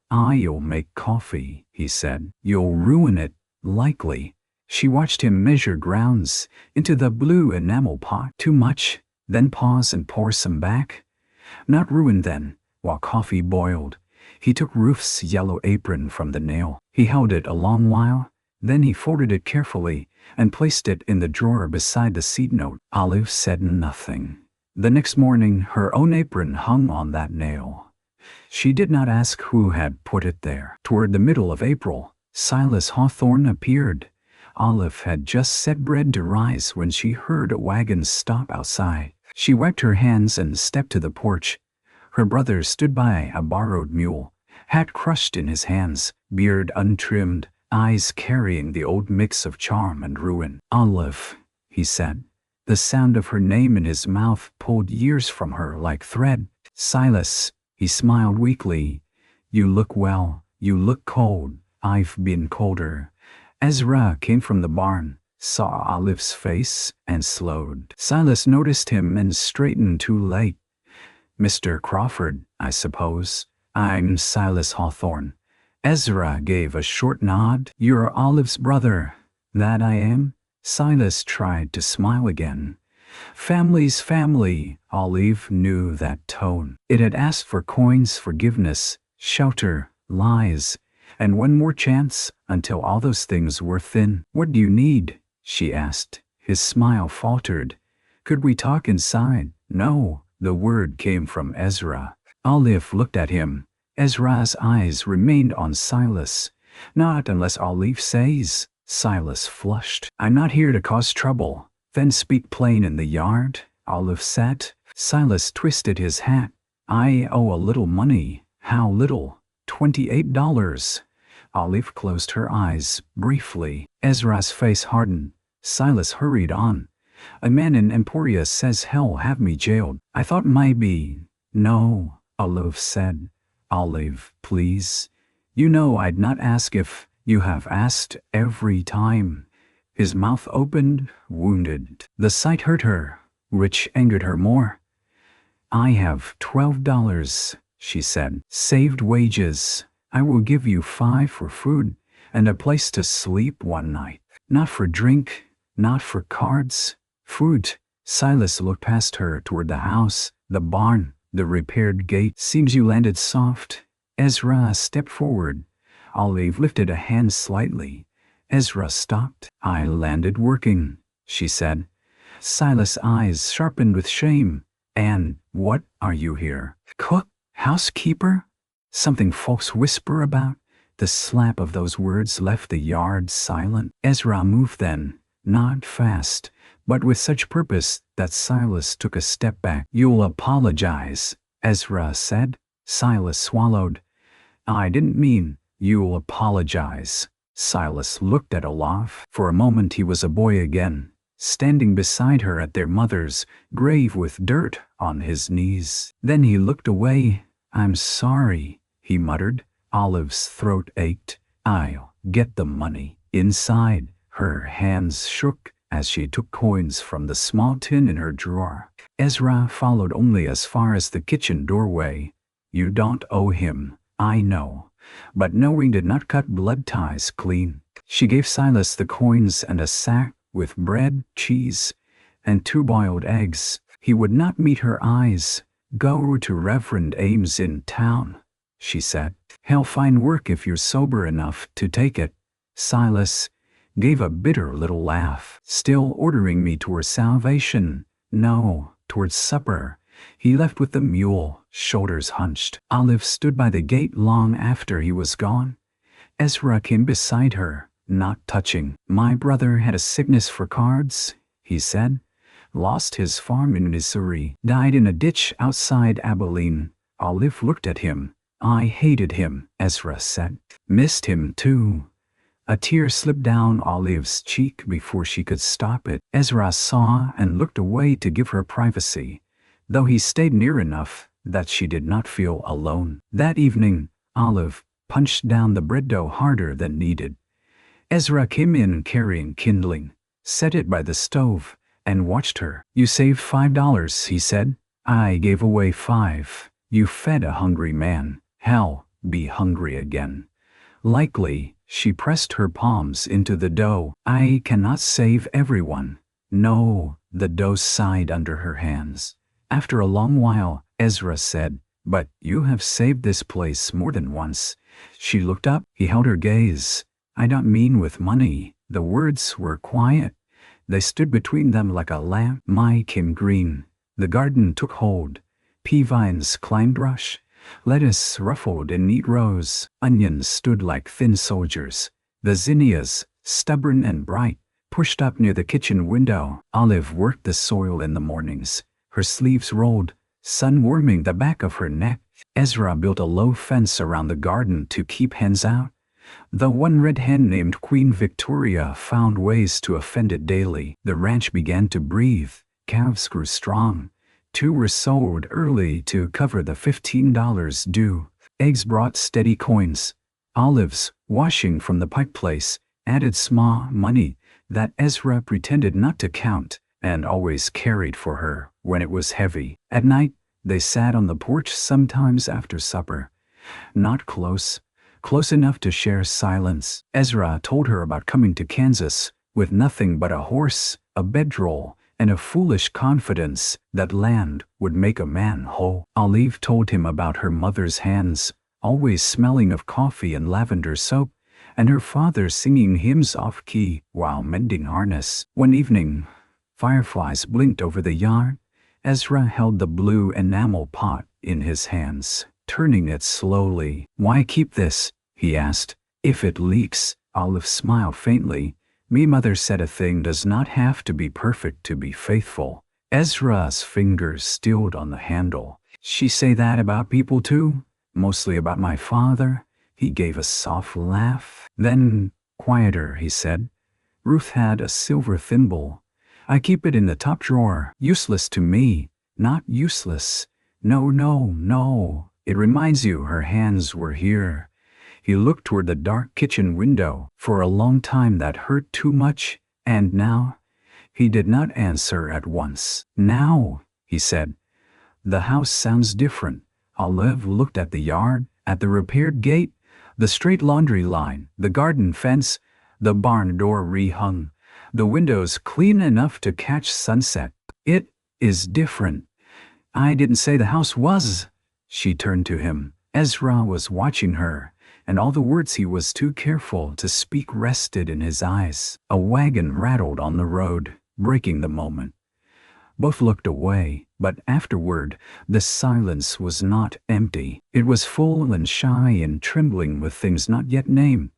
I'll make coffee, he said. You'll ruin it, likely. She watched him measure grounds into the blue enamel pot. Too much, then pause and pour some back. Not ruin then, while coffee boiled. He took Ruth's yellow apron from the nail. He held it a long while, then he folded it carefully and placed it in the drawer beside the seat note. Olive said nothing. The next morning, her own apron hung on that nail. She did not ask who had put it there. Toward the middle of April, Silas Hawthorne appeared. Olive had just set bread to rise when she heard a wagon stop outside. She wiped her hands and stepped to the porch. Her brother stood by a borrowed mule, hat crushed in his hands, beard untrimmed, eyes carrying the old mix of charm and ruin. Olive, he said. The sound of her name in his mouth pulled years from her like thread. Silas, he smiled weakly. You look well. You look cold. I've been colder. Ezra came from the barn, saw Olive's face, and slowed. Silas noticed him and straightened too late. Mr. Crawford, I suppose. I'm Silas Hawthorne. Ezra gave a short nod. You're Olive's brother. That I am? Silas tried to smile again. Family's family. Olive knew that tone. It had asked for coins, forgiveness, shelter, lies, and one more chance until all those things were thin. What do you need? She asked. His smile faltered. Could we talk inside? No, the word came from Ezra. Olive looked at him. Ezra's eyes remained on Silas. Not unless Olive says. Silas flushed. I'm not here to cause trouble. Then speak plain in the yard. Olive sat. Silas twisted his hat. I owe a little money. How little? $28. Olive closed her eyes, briefly. Ezra's face hardened. Silas hurried on. A man in Emporia says hell have me jailed. I thought maybe. No, Olive said. Olive, please. You know I'd not ask if You have asked every time. His mouth opened, wounded. The sight hurt her, which angered her more. I have $12, she said. Saved wages. I will give you 5 for food and a place to sleep one night. Not for drink, not for cards. Food. Silas looked past her toward the house, the barn, the repaired gate. Seems you landed soft. Ezra stepped forward. Olive lifted a hand slightly. Ezra stopped. I landed working, she said. Silas' eyes sharpened with shame. And what are you here? Cook? Housekeeper? Something folks whisper about? The slap of those words left the yard silent. Ezra moved then, not fast, but with such purpose that Silas took a step back. You'll apologize, Ezra said. Silas swallowed. I didn't mean you'll apologize. Silas looked at Olaf. For a moment he was a boy again, standing beside her at their mother's grave with dirt on his knees. Then he looked away. I'm sorry, he muttered. Olive's throat ached. I'll get the money. Inside, her hands shook as she took coins from the small tin in her drawer. Ezra followed only as far as the kitchen doorway. You don't owe him, I know. But knowing did not cut blood ties clean. She gave Silas the coins and a sack with bread, cheese, and 2 boiled eggs. He would not meet her eyes. Go to Reverend Ames in town, she said. He'll find work if you're sober enough to take it. Silas gave a bitter little laugh. Still ordering me towards salvation? No, towards supper. He left with the mule, shoulders hunched. Olive stood by the gate long after he was gone. Ezra came beside her, not touching. My brother had a sickness for cards, he said. Lost his farm in Missouri. Died in a ditch outside Abilene. Olive looked at him. I hated him, Ezra said. Missed him too. A tear slipped down Olive's cheek before she could stop it. Ezra saw and looked away to give her privacy, though he stayed near enough that she did not feel alone. That evening, Olive punched down the bread dough harder than needed. Ezra came in carrying kindling, set it by the stove, and watched her. You saved $5, he said. I gave away 5. You fed a hungry man. Hell, be hungry again. Likely, she pressed her palms into the dough. I cannot save everyone. No, the dough sighed under her hands. After a long while, Ezra said, but you have saved this place more than once. She looked up. He held her gaze. I don't mean with money. The words were quiet. They stood between them like a lamp. Mai came green. The garden took hold. Pea vines climbed rush. Lettuce ruffled in neat rows. Onions stood like thin soldiers. The zinnias, stubborn and bright, pushed up near the kitchen window. Olive worked the soil in the mornings. Her sleeves rolled, sun warming the back of her neck. Ezra built a low fence around the garden to keep hens out. The one red hen named Queen Victoria found ways to offend it daily. The ranch began to breathe. Calves grew strong. 2 were sold early to cover the $15 due. Eggs brought steady coins. Olives, washing from the pike place, added small money that Ezra pretended not to count and always carried for her when it was heavy. At night, they sat on the porch sometimes after supper. Not close enough to share silence. Ezra told her about coming to Kansas with nothing but a horse, a bedroll, and a foolish confidence that land would make a man whole. Olive told him about her mother's hands, always smelling of coffee and lavender soap, and her father singing hymns off-key while mending harness. One evening, fireflies blinked over the yard. Ezra held the blue enamel pot in his hands, turning it slowly. Why keep this? He asked. If it leaks, Olive smiled faintly. Me mother said a thing does not have to be perfect to be faithful. Ezra's fingers stilled on the handle. She say that about people too? Mostly about my father? He gave a soft laugh. Then, quieter, he said. Ruth had a silver thimble. I keep it in the top drawer. Useless to me. Not useless. No. It reminds you her hands were here. He looked toward the dark kitchen window. For a long time that hurt too much, and now? He did not answer at once. Now, he said. The house sounds different. Olive looked at the yard, at the repaired gate, the straight laundry line, the garden fence, the barn door rehung, the windows clean enough to catch sunset. It is different. I didn't say the house was. She turned to him. Ezra was watching her, and all the words he was too careful to speak rested in his eyes. A wagon rattled on the road, breaking the moment. Both looked away, but afterward, the silence was not empty. It was full and shy and trembling with things not yet named.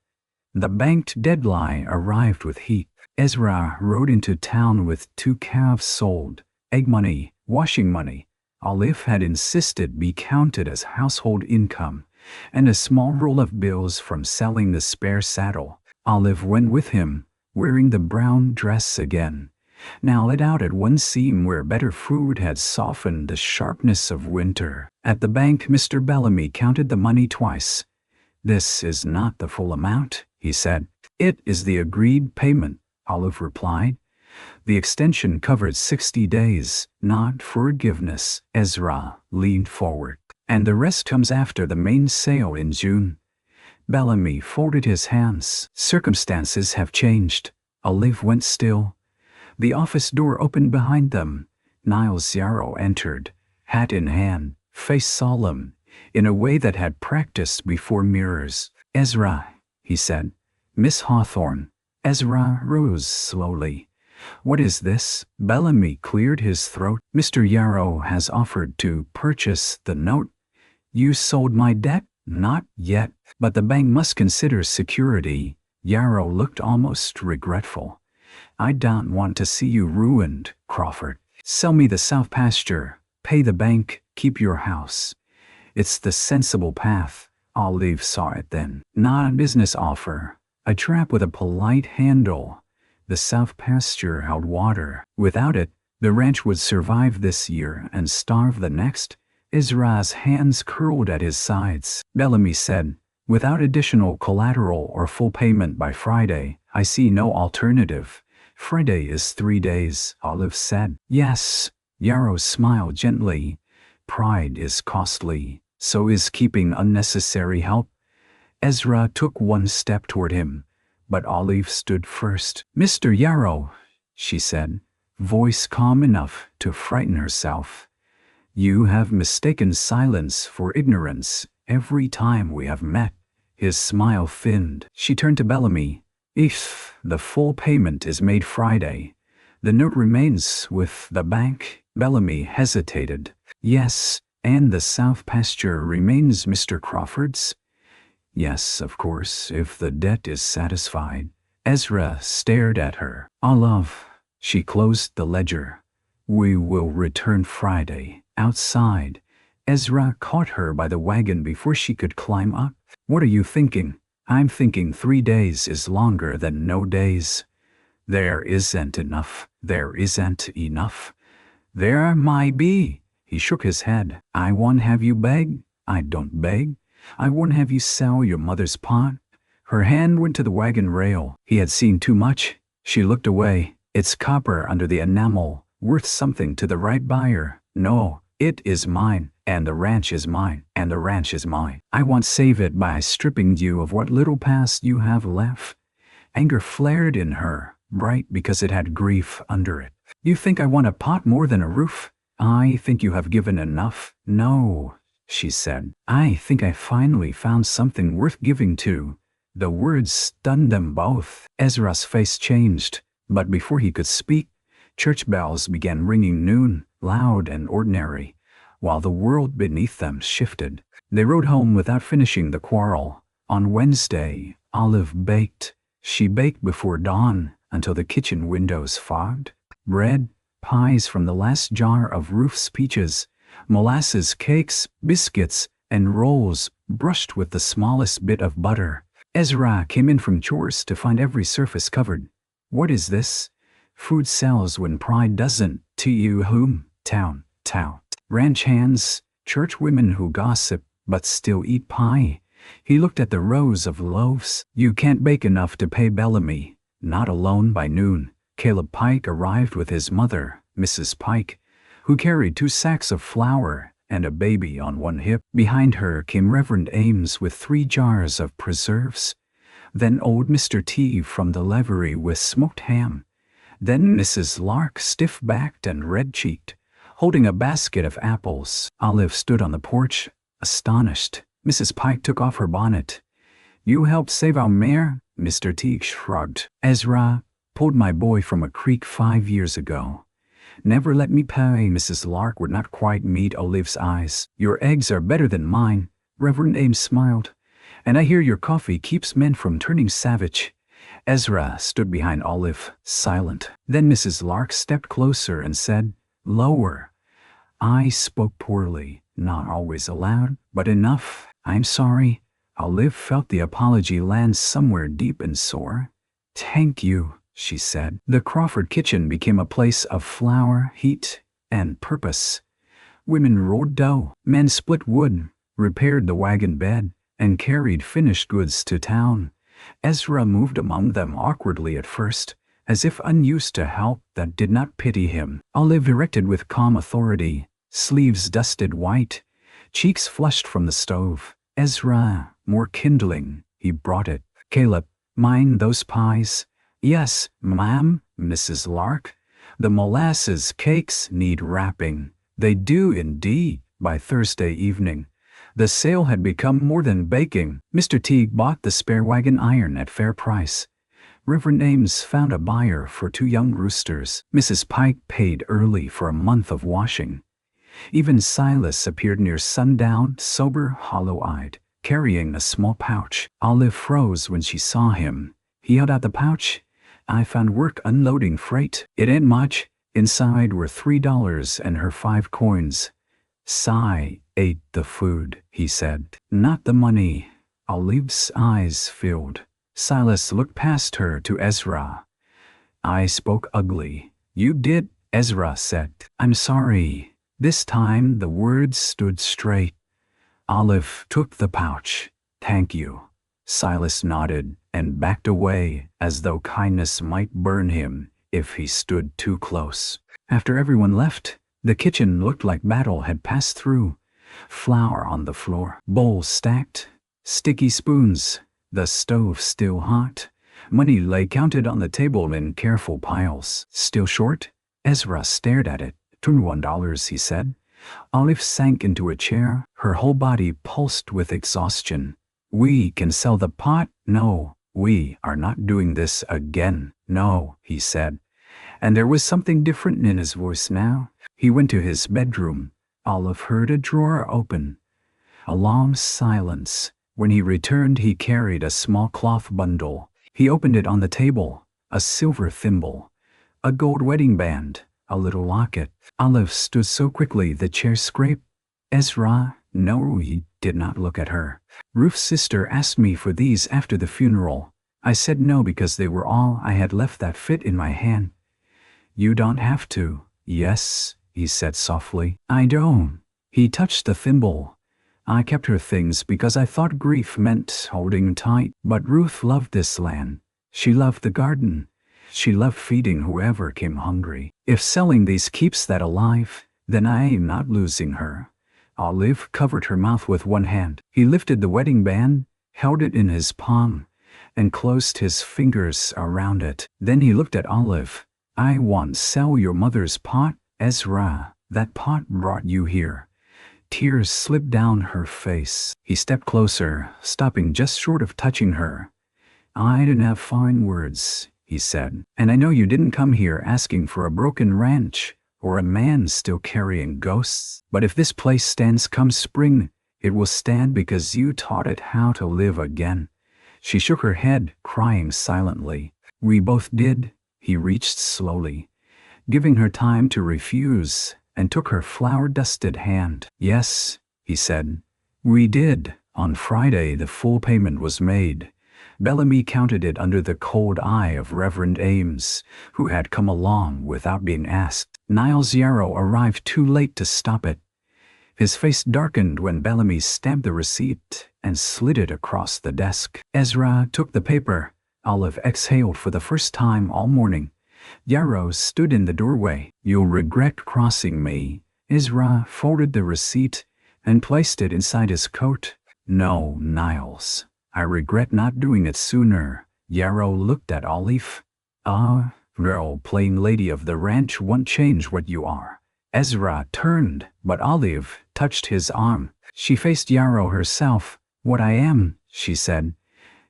The banked deadline arrived with heat. Ezra rode into town with 2 calves sold, egg money, washing money. Olive had insisted be counted as household income, and a small roll of bills from selling the spare saddle. Olive went with him, wearing the brown dress again, now let out at one seam where better food had softened the sharpness of winter. At the bank, Mr. Bellamy counted the money twice. This is not the full amount, he said. It is the agreed payment, Olive replied. The extension covered 60 days, not forgiveness. Ezra leaned forward. And the rest comes after the main sale in June. Bellamy folded his hands. Circumstances have changed. Olive went still. The office door opened behind them. Niles Yarrow entered, hat in hand, face solemn, in a way that had practiced before mirrors. Ezra, he said. Miss Hawthorne. Ezra rose slowly. What is this? Bellamy cleared his throat. Mr. Yarrow has offered to purchase the note. You sold my debt? Not yet, but the bank must consider security. Yarrow looked almost regretful. I don't want to see you ruined, Crawford. Sell me the south pasture, pay the bank, keep your house. It's the sensible path. Olive saw it then. Not a business offer. A trap with a polite handle. The south pasture held water. Without it, the ranch would survive this year and starve the next. Ezra's hands curled at his sides. Bellamy said, without additional collateral or full payment by Friday, I see no alternative. Friday is 3 days, Olive said. Yes. Yarrow smiled gently. Pride is costly. So is keeping unnecessary help. Ezra took one step toward him, but Olive stood first. Mr. Yarrow, she said, voice calm enough to frighten herself. You have mistaken silence for ignorance every time we have met. His smile thinned. She turned to Bellamy. If the full payment is made Friday, the note remains with the bank. Bellamy hesitated. Yes, and the south pasture remains Mr. Crawford's? Yes, of course, if the debt is satisfied. Ezra stared at her. Olive, she closed the ledger. We will return Friday. Outside, Ezra caught her by the wagon before she could climb up. What are you thinking? I'm thinking 3 days is longer than no days. There isn't enough. There isn't enough. There might be. He shook his head. I won't have you beg. I don't beg. I won't have you sell your mother's pot. Her hand went to the wagon rail. He had seen too much. She looked away. It's copper under the enamel, worth something to the right buyer. No, it is mine, and the ranch is mine, and the ranch is mine. I won't save it by stripping you of what little past you have left. Anger flared in her, bright because it had grief under it. You think I want a pot more than a roof? I think you have given enough. No, she said. I think I finally found something worth giving to. The words stunned them both. Ezra's face changed, but before he could speak, church bells began ringing noon, loud and ordinary, while the world beneath them shifted. They rode home without finishing the quarrel. On Wednesday, Olive baked. She baked before dawn until the kitchen windows fogged. Bread, pies from the last jar of Ruth's peaches, molasses cakes, biscuits, and rolls brushed with the smallest bit of butter. Ezra came in from chores to find every surface covered. What is this? Food sells when pride doesn't. To you whom? Town. Ranch hands, church women who gossip but still eat pie, He looked at the rows of loaves. You can't bake enough to pay Bellamy. Not alone by noon. Caleb Pike arrived with his mother, Mrs. Pike, who carried 2 sacks of flour and a baby on one hip. Behind her came Reverend Ames with 3 jars of preserves. Then old Mr. T from the livery with smoked ham. Then Mrs. Lark, stiff-backed and red-cheeked, holding a basket of apples. Olive stood on the porch, astonished. Mrs. Pike took off her bonnet. You helped save our mare? Mr. T shrugged. Ezra pulled my boy from a creek 5 years ago. Never let me pay. Mrs. Lark would not quite meet Olive's eyes. Your eggs are better than mine. Reverend Ames smiled. And I hear your coffee keeps men from turning savage. Ezra stood behind Olive, silent. Then Mrs. Lark stepped closer and said, Lower. I spoke poorly, not always aloud, but enough. I'm sorry. Olive felt the apology land somewhere deep and sore. Thank you, she said. The Crawford kitchen became a place of flour, heat, and purpose. Women rolled dough, men split wood, repaired the wagon bed, and carried finished goods to town. Ezra moved among them awkwardly at first, as if unused to help that did not pity him. Olive erected with calm authority, sleeves dusted white, cheeks flushed from the stove. Ezra, more kindling, he brought it. Caleb, mind those pies? Yes, ma'am, Mrs. Lark. The molasses cakes need wrapping. They do indeed. By Thursday evening, the sale had become more than baking. Mr. Teague bought the spare wagon iron at fair price. Reverend Ames found a buyer for 2 young roosters. Mrs. Pike paid early for a month of washing. Even Silas appeared near sundown, sober, hollow-eyed, carrying a small pouch. Olive froze when she saw him. He held out the pouch. I found work unloading freight. It ain't much. Inside were $3 and her 5 coins. Cy ate the food, he said. Not the money. Olive's eyes filled. Silas looked past her to Ezra. I spoke ugly. You did, Ezra said. I'm sorry. This time the words stood straight. Olive took the pouch. Thank you. Silas nodded and backed away as though kindness might burn him if he stood too close. After everyone left, the kitchen looked like battle had passed through. Flour on the floor, bowls stacked, sticky spoons, the stove still hot. Money lay counted on the table in careful piles. Still short? Ezra stared at it. $21, he said. Olive sank into a chair, her whole body pulsed with exhaustion. We can sell the pot? No, we are not doing this again. No, he said. And there was something different in his voice now. He went to his bedroom. Olive heard a drawer open. A long silence. When he returned, he carried a small cloth bundle. He opened it on the table. A silver thimble, a gold wedding band, a little locket. Olive stood so quickly the chair scraped. Ezra, no, he did not look at her. Ruth's sister asked me for these after the funeral. I said no because they were all I had left that fit in my hand. You don't have to. Yes, he said softly. I don't. He touched the thimble. I kept her things because I thought grief meant holding tight. But Ruth loved this land. She loved the garden. She loved feeding whoever came hungry. If selling these keeps that alive, then I am not losing her. Olive covered her mouth with one hand. He lifted the wedding band, held it in his palm, and closed his fingers around it. Then he looked at Olive. I once sell your mother's pot, Ezra. That pot brought you here. Tears slipped down her face. He stepped closer, stopping just short of touching her. I didn't have fine words, he said. And I know you didn't come here asking for a broken ranch or a man still carrying ghosts. But if this place stands come spring, it will stand because you taught it how to live again. She shook her head, crying silently. We both did. He reached slowly, giving her time to refuse, and took her flour-dusted hand. Yes, he said. We did. On Friday the full payment was made. Bellamy counted it under the cold eye of Reverend Ames, who had come along without being asked. Niles Yarrow arrived too late to stop it. His face darkened when Bellamy stamped the receipt and slid it across the desk. Ezra took the paper. Olive exhaled for the first time all morning. Yarrow stood in the doorway. "You'll regret crossing me." Ezra folded the receipt and placed it inside his coat. "No, Niles. I regret not doing it sooner." Yarrow looked at Olive. "Girl, plain lady of the ranch won't change what you are." Ezra turned, but Olive touched his arm. She faced Yarrow herself. "What I am," she said,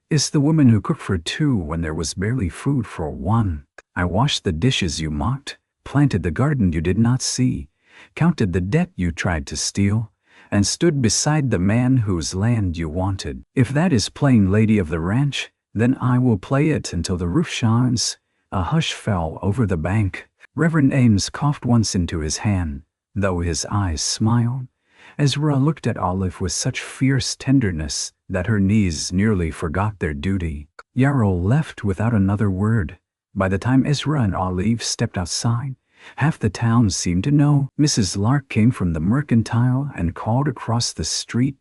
"is the woman who cooked for two when there was barely food for one. I washed the dishes you mocked, planted the garden you did not see, counted the debt you tried to steal, and stood beside the man whose land you wanted. If that is plain lady of the ranch, then I will play it until the roof shines." A hush fell over the bank. Reverend Ames coughed once into his hand, though his eyes smiled. Ezra looked at Olive with such fierce tenderness that her knees nearly forgot their duty. Yarrow left without another word. By the time Ezra and Olive stepped outside, half the town seemed to know. Mrs. Lark came from the mercantile and called across the street,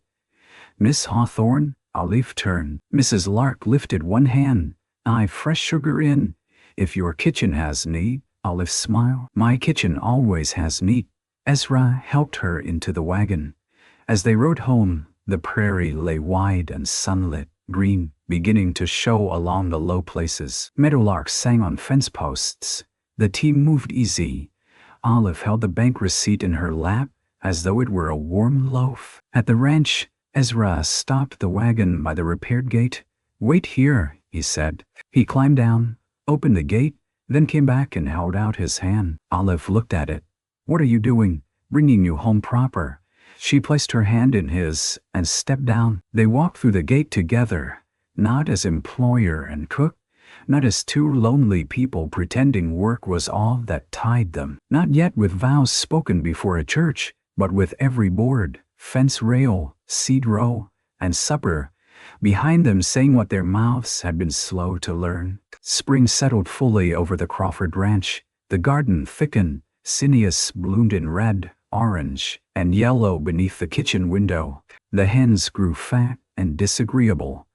"Miss Hawthorne." Olive turned. Mrs. Lark lifted one hand. "I've fresh sugar in, if your kitchen has need." Olive smiled. "My kitchen always has need." Ezra helped her into the wagon. As they rode home, the prairie lay wide and sunlit, green beginning to show along the low places. Meadowlarks sang on fence posts. The team moved easy. Olive held the bank receipt in her lap as though it were a warm loaf. At the ranch, Ezra stopped the wagon by the repaired gate. "Wait here," he said. He climbed down, opened the gate, then came back and held out his hand. Olive looked at it. "What are you doing? Bringing you home proper." She placed her hand in his and stepped down. They walked through the gate together, not as employer and cook, not as two lonely people pretending work was all that tied them, not yet with vows spoken before a church, but with every board, fence rail, seed row, and supper behind them saying what their mouths had been slow to learn. Spring settled fully over the Crawford Ranch. The garden thickened. Zinnias bloomed in red, orange, and yellow beneath the kitchen window. The hens grew fat and disagreeable.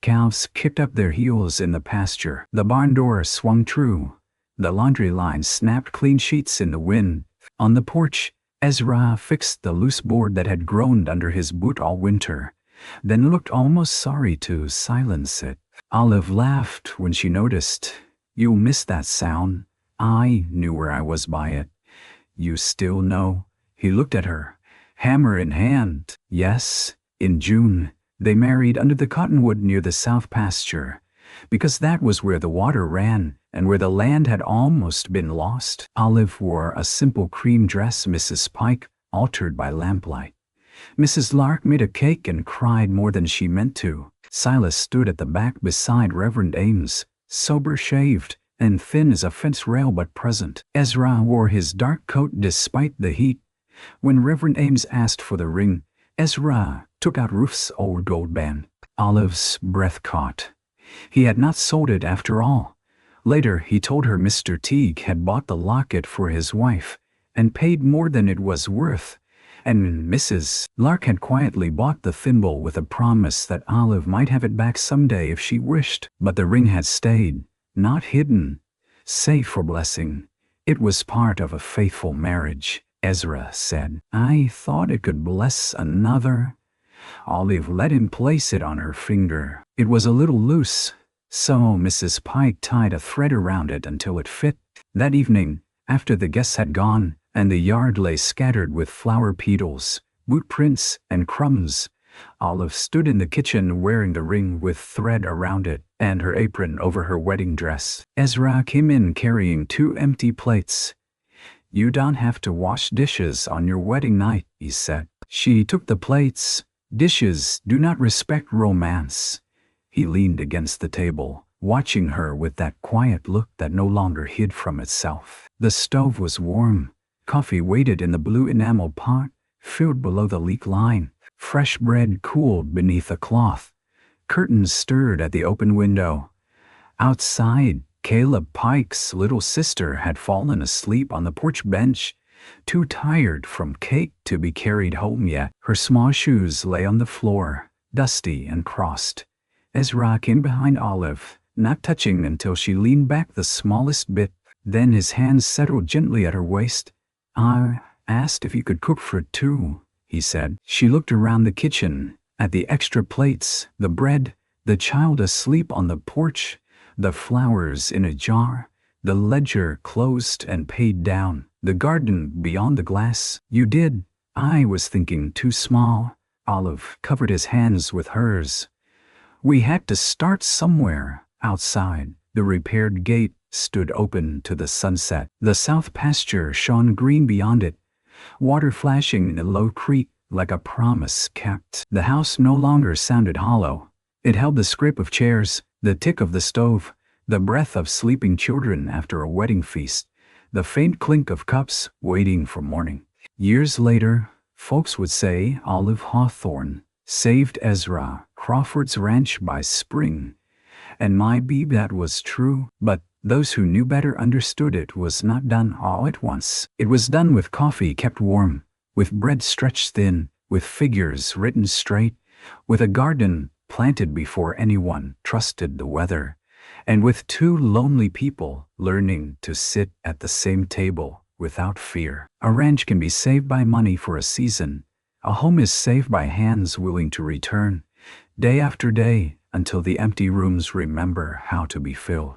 Cows kicked up their heels in the pasture. The barn door swung true. The laundry line snapped clean sheets in the wind. On the porch, Ezra fixed the loose board that had groaned under his boot all winter, then looked almost sorry to silence it. Olive laughed when she noticed. "You'll miss that sound. I knew where I was by it." "You still know?" He looked at her, hammer in hand. "Yes, in June. They married under the cottonwood near the south pasture, because that was where the water ran and where the land had almost been lost." Olive wore a simple cream dress Mrs. Pike altered by lamplight. Mrs. Lark made a cake and cried more than she meant to. Silas stood at the back beside Reverend Ames, sober-shaved and thin as a fence rail but present. Ezra wore his dark coat despite the heat. When Reverend Ames asked for the ring, Ezra took out Ruth's old gold band. Olive's breath caught. He had not sold it after all. Later he told her Mr. Teague had bought the locket for his wife and paid more than it was worth, and Mrs. Lark had quietly bought the thimble with a promise that Olive might have it back someday if she wished. But the ring had stayed, not hidden, safe for blessing. It was part of a faithful marriage. Ezra said, "I thought it could bless another." Olive let him place it on her finger. It was a little loose, so Mrs. Pike tied a thread around it until it fit. That evening, after the guests had gone, and the yard lay scattered with flower petals, boot prints, and crumbs, Olive stood in the kitchen wearing the ring with thread around it and her apron over her wedding dress. Ezra came in carrying 2 empty plates. "You don't have to wash dishes on your wedding night," he said. She took the plates. "Dishes do not respect romance." He leaned against the table, watching her with that quiet look that no longer hid from itself. The stove was warm. Coffee waited in the blue enamel pot, filled below the leak line. Fresh bread cooled beneath a cloth. Curtains stirred at the open window. Outside, Caleb Pike's little sister had fallen asleep on the porch bench, too tired from cake to be carried home yet. Her small shoes lay on the floor, dusty and crossed. Ezra came behind Olive, not touching until she leaned back the smallest bit. Then his hands settled gently at her waist. "I asked if you could cook for two," he said. She looked around the kitchen, at the extra plates, the bread, the child asleep on the porch, the flowers in a jar, the ledger closed and paid down, the garden beyond the glass. "You did. I was thinking too small." Olive covered his hands with hers. "We had to start somewhere." Outside, the repaired gate stood open to the sunset. The south pasture shone green beyond it, water flashing in a low creek like a promise kept. The house no longer sounded hollow. It held the scrape of chairs, the tick of the stove, the breath of sleeping children after a wedding feast, the faint clink of cups waiting for morning. Years later, folks would say Olive Hawthorne saved Ezra Crawford's ranch by spring. And maybe that was true, but those who knew better understood it was not done all at once. It was done with coffee kept warm, with bread stretched thin, with figures written straight, with a garden planted before anyone trusted the weather, and with two lonely people learning to sit at the same table without fear. A ranch can be saved by money for a season. A home is saved by hands willing to return, day after day, until the empty rooms remember how to be filled.